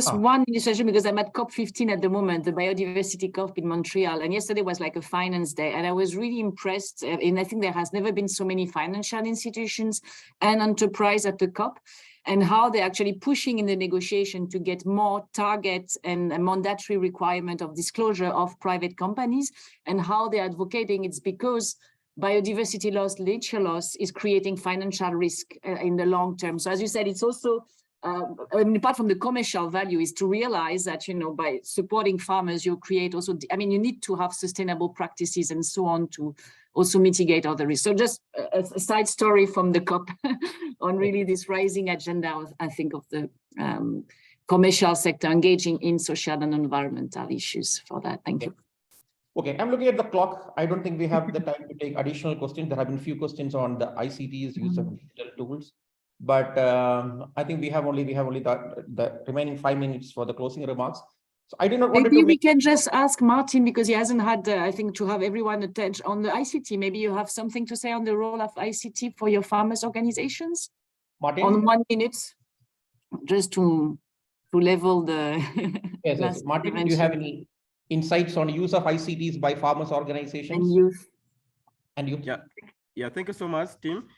Ah. one illustration, because I'm at COP15 at the moment, the biodiversity COP in Montreal, and yesterday was like a finance day, and I was really impressed. And I think there has never been so many financial institutions and enterprise at the COP, and how they're actually pushing in the negotiation to get more targets and a mandatory requirement of disclosure of private companies, and how they're advocating it's because biodiversity loss, nature loss is creating financial risk in the long term. So as you said, it's also I mean, apart from the commercial value, is to realize that, you know, by supporting farmers, you create also, I mean, you need to have sustainable practices and so on to also mitigate other risks. So just a side story from the COP on really this rising agenda, I think, of the commercial sector engaging in social and environmental issues for that. Thank you. Okay, I'm looking at the clock. I don't think we have the time to take additional questions. There have been a few questions on the ICT's use of digital tools. But I think we have only the remaining 5 minutes for the closing remarks. So I do not want to. Maybe we can just ask Martin, because he hasn't had, I think, to have everyone attend on the ICT. Maybe you have something to say on the role of ICT for your farmers' organizations. Martin, on 1 minute, just to level the. Yes. Martin, do you have any insights on use of ICTs by farmers' organizations and youth? And youth? Yeah. Thank you so much, Tim.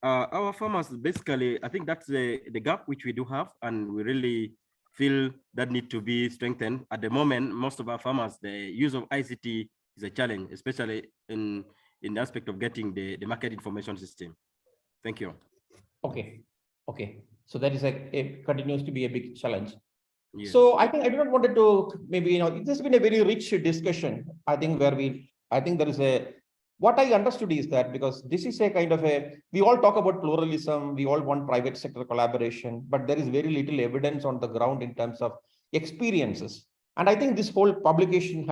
Our farmers, basically, I think that's the gap which we do have, and we really feel that need to be strengthened. At the moment, most of our farmers, the use of ICT is a challenge, especially in the aspect of getting the market information system. Thank you. Okay. So that is it continues to be a big challenge. Yes. So I think I do not wanted to maybe, you know, this has been a very rich discussion. I think there is what I understood is that, because this is a kind of we all talk about pluralism, we all want private sector collaboration, but there is very little evidence on the ground in terms of experiences. And I think this whole publication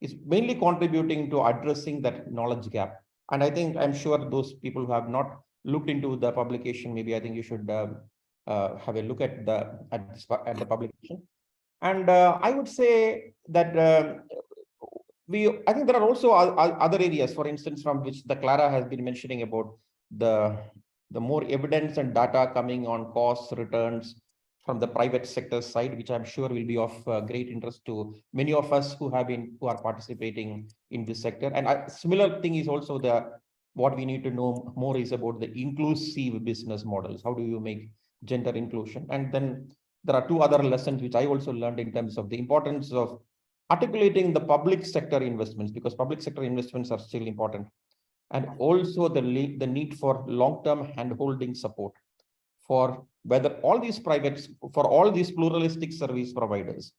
is mainly contributing to addressing that knowledge gap. And I think I'm sure those people who have not looked into the publication, maybe I think you should have a look at the publication. And I would say that I think there are also other areas, for instance, from which the Clara has been mentioning about the more evidence and data coming on costs, returns from the private sector side, which I'm sure will be of great interest to many of us who are participating in this sector. And a similar thing is also what we need to know more is about the inclusive business models. How do you make gender inclusion? And then there are two other lessons which I also learned in terms of the importance of articulating the public sector investments, because public sector investments are still important, and also the need for long-term hand-holding support for whether all these pluralistic service providers,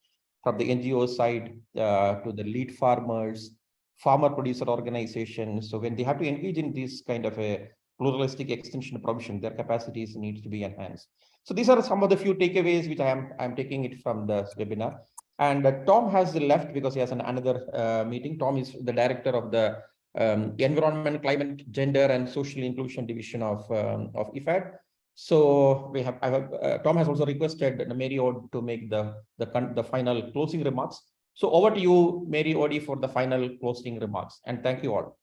from the NGO side to the lead farmers, farmer producer organizations. So when they have to engage in this kind of a pluralistic extension provision, their capacities needs to be enhanced. So these are some of the few takeaways which I'm taking it from the webinar. And Tom has left because he has another meeting. Tom is the director of the Environment, Climate, Gender, and Social Inclusion Division of IFAD. So Tom has also requested Mary Ode to make the final closing remarks. So over to you, Mary Ode, for the final closing remarks. And thank you all.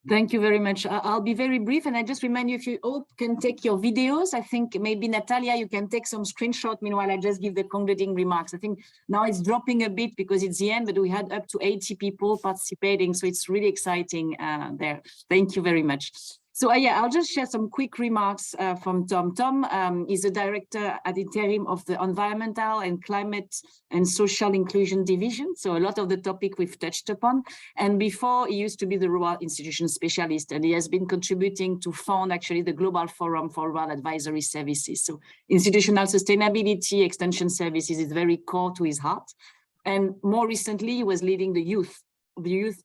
Thank you very much. I'll be very brief, and I just remind you, if you all can take your videos, I think maybe Natalia, you can take some screenshot. Meanwhile, I just give the concluding remarks. I think now it's dropping a bit because it's the end, but we had up to 80 people participating. So it's really exciting there. Thank you very much. So yeah, I'll just share some quick remarks from Tom. Tom is the director at interim of the Environmental and Climate and Social Inclusion Division. So a lot of the topic we've touched upon. And before, he used to be the Rural Institution Specialist, and he has been contributing to found actually the Global Forum for Rural Advisory Services. So institutional sustainability, extension services is very core to his heart. And more recently, he was leading the youth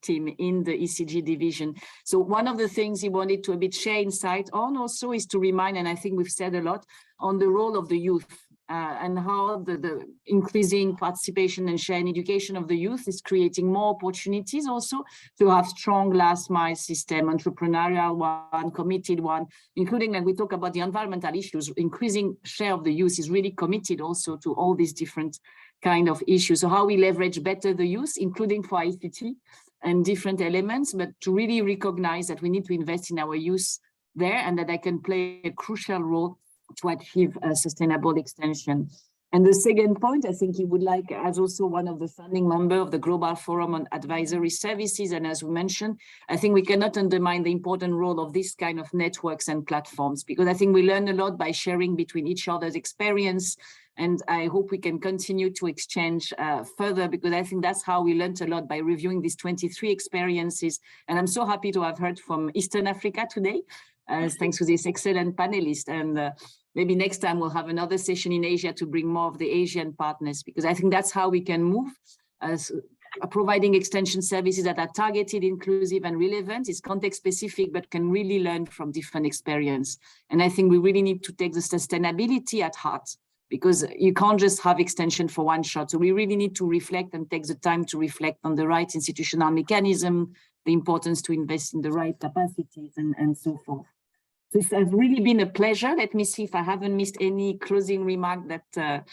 team in the ECG division. So one of the things he wanted to a bit share insight on also is to remind, and I think we've said a lot, on the role of the youth and how the increasing participation and sharing education of the youth is creating more opportunities also to have strong last mile system, entrepreneurial one, committed one, including when we talk about the environmental issues, increasing share of the youth is really committed also to all these different kind of issues. So how we leverage better the youth, including for ICT and different elements, but to really recognize that we need to invest in our youth there, and that they can play a crucial role to achieve a sustainable extension. And the second point, I think he would like, as also one of the founding member of the Global Forum on Advisory Services, and as we mentioned, I think we cannot undermine the important role of this kind of networks and platforms, because I think we learn a lot by sharing between each other's experience, and I hope we can continue to exchange further, because I think that's how we learned a lot, by reviewing these 23 experiences. And I'm so happy to have heard from Eastern Africa today, thanks to this excellent panelist. And maybe next time we'll have another session in Asia to bring more of the Asian partners, because I think that's how we can move as providing extension services that are targeted, inclusive and relevant. It's context specific, but can really learn from different experience. And I think we really need to take the sustainability at heart, because you can't just have extension for one shot. So we really need to reflect and take the time to reflect on the right institutional mechanism, the importance to invest in the right capacities and so forth. This has really been a pleasure. Let me see if I haven't missed any closing remark that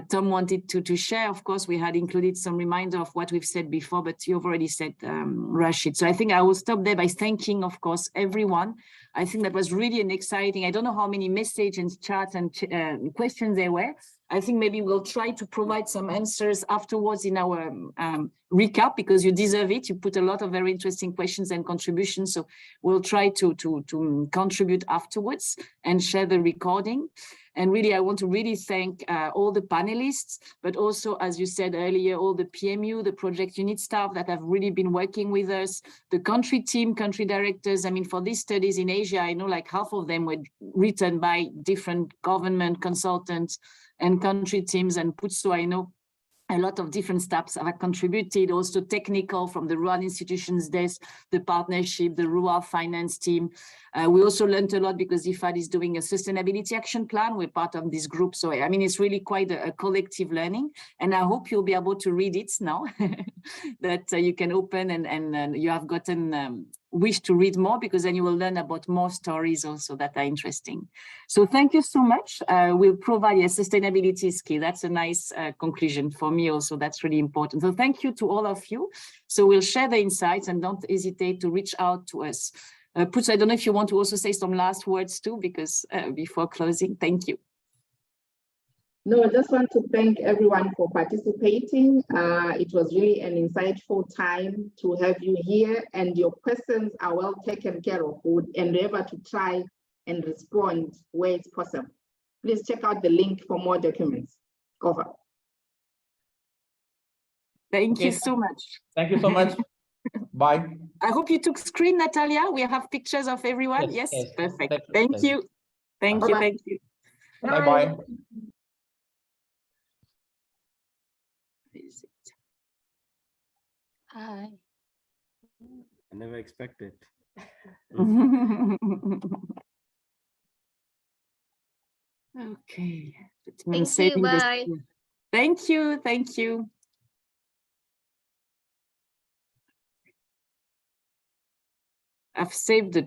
Tom wanted to share. Of course, we had included some reminder of what we've said before, but you've already said, Rashid. So I think I will stop there by thanking, of course, everyone. I think that was really an exciting, I don't know how many messages and chats and questions there were. I think maybe we'll try to provide some answers afterwards in our recap, because you deserve it. You put a lot of very interesting questions and contributions. So we'll try to contribute afterwards and share the recording. And really, I want to really thank all the panelists, but also, as you said earlier, all the PMU, the project unit staff that have really been working with us, the country team, country directors. I mean, for these studies in Asia, I know like half of them were written by different government consultants and country teams, and Putso, I know a lot of different staffs have contributed, also technical from the rural institutions desk, the partnership, the rural finance team. We also learned a lot because IFAD is doing a sustainability action plan. We're part of this group. So, I mean, it's really quite a collective learning, and I hope you'll be able to read it now, that you can open and you have gotten wish to read more, because then you will learn about more stories also that are interesting. So thank you so much. We'll provide a sustainability is key. That's a nice conclusion for me also. That's really important. So thank you to all of you. So we'll share the insights, and don't hesitate to reach out to us. Putz, I don't know if you want to also say some last words too, because before closing, thank you. No, I just want to thank everyone for participating. It was really an insightful time to have you here, and your questions are well taken care of. We would endeavor to try and respond where it's possible. Please check out the link for more documents. Over. Thank you so much. Thank you so much. Bye. I hope you took screen, Natalia. We have pictures of everyone. Yes, perfect. Thank you. Thank you. Thank you. Bye-bye. Hi. I never expected. Okay. Thank you. Bye. Thank you. Thank you. I've saved the